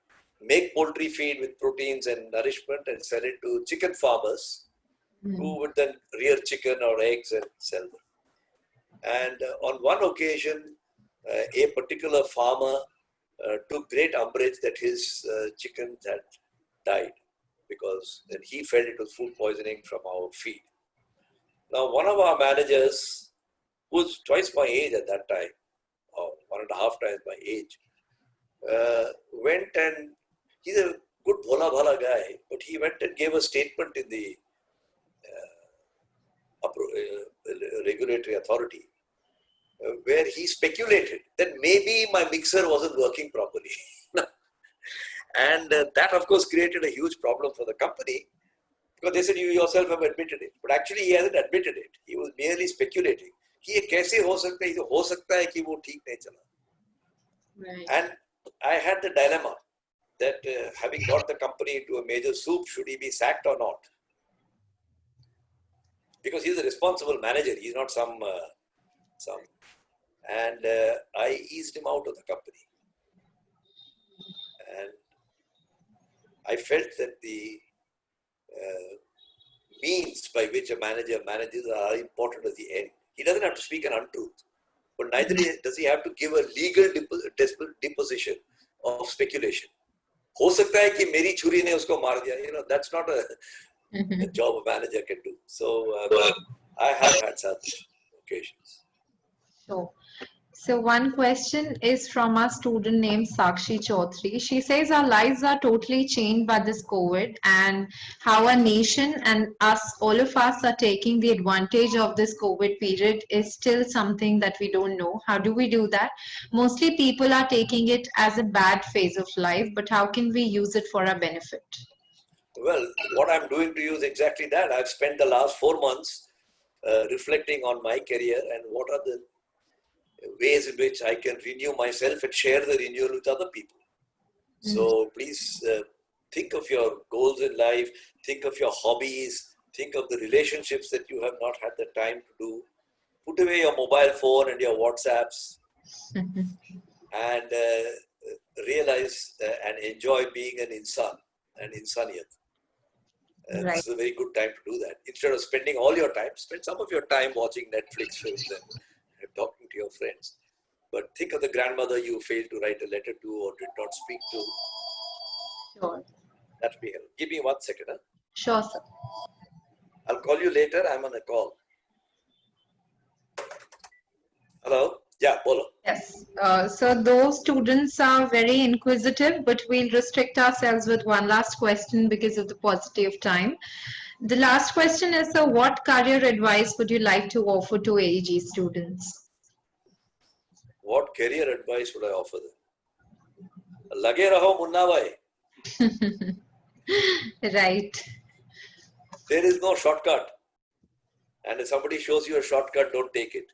make poultry feed with proteins and nourishment and sell it to chicken farmers who would then rear chicken or eggs and sell them. And on one occasion, a particular farmer took great umbrage that his chickens had died because then he felt it was food poisoning from our feed. Now, one of our managers, who was twice my age at that time, or 1.5 times my age, went and he's a good bhola bhala guy, but he went and gave a statement in the regulatory authority where he speculated that maybe my mixer wasn't working properly. And that, of course, created a huge problem for the company because they said, you yourself have admitted it. But actually, he hasn't admitted it. He was merely speculating. कि ये कैसे हो सकता है? हो सकता है कि वो ठीक नहीं चला. Right. And I had the dilemma that having got the company into a major soup, should he be sacked or not? Because he's a responsible manager. He's not some. And I eased him out of the company. And I felt that the means by which a manager manages are important at the end. He doesn't have to speak an untruth, but neither does he have to give a legal deposition of speculation. हो सकता है कि मेरी छुरी ने उसको मार दिया. That's not a job a manager can do. So I have had such occasions. So one question is from a student named Sakshi Chaudhary. She says our lives are totally changed by this COVID, and how our nation and us, all of us, are taking the advantage of this COVID period is still something that we don't know. How do we do that? Mostly people are taking it as a bad phase of life, but how can we use it for our benefit? Well, what I'm doing to you is exactly that. I've spent the last 4 months reflecting on my career and what are the ways in which I can renew myself and share the renewal with other people. So please think of your goals in life, think of your hobbies, think of the relationships that you have not had the time to do. Put away your mobile phone and your WhatsApps and realize and enjoy being an insan, an insaniyat. Right. This is a very good time to do that. Instead of spending all your time, spend some of your time watching Netflix films and talking to your friends. But think of the grandmother you failed to write a letter to or did not speak to. Sure. That will be helpful. Give me 1 second. Huh? Sure, sir. I'll call you later. I'm on a call. Hello? Yeah, bolo. Yes. So those students are very inquisitive, but we'll restrict ourselves with one last question because of the paucity of time. The last question is, so what career advice would you like to offer to AEG students? What career advice would I offer them? Lage raho munna bhai. Right. There is no shortcut. And if somebody shows you a shortcut, don't take it.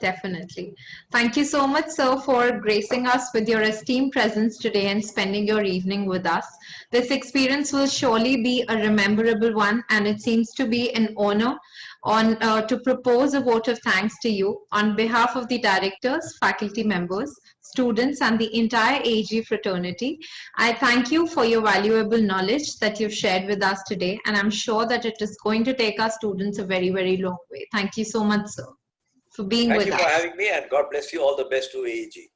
Definitely. Thank you so much, sir, for gracing us with your esteemed presence today and spending your evening with us. This experience will surely be a rememberable one, and it seems to be an honor to propose a vote of thanks to you on behalf of the directors, faculty members, students, and the entire AG fraternity. I thank you for your valuable knowledge that you've shared with us today, and I'm sure that it is going to take our students a very, very long way. Thank you so much, sir, for being Thank with you us. for having me and God bless you. All the best to AEG.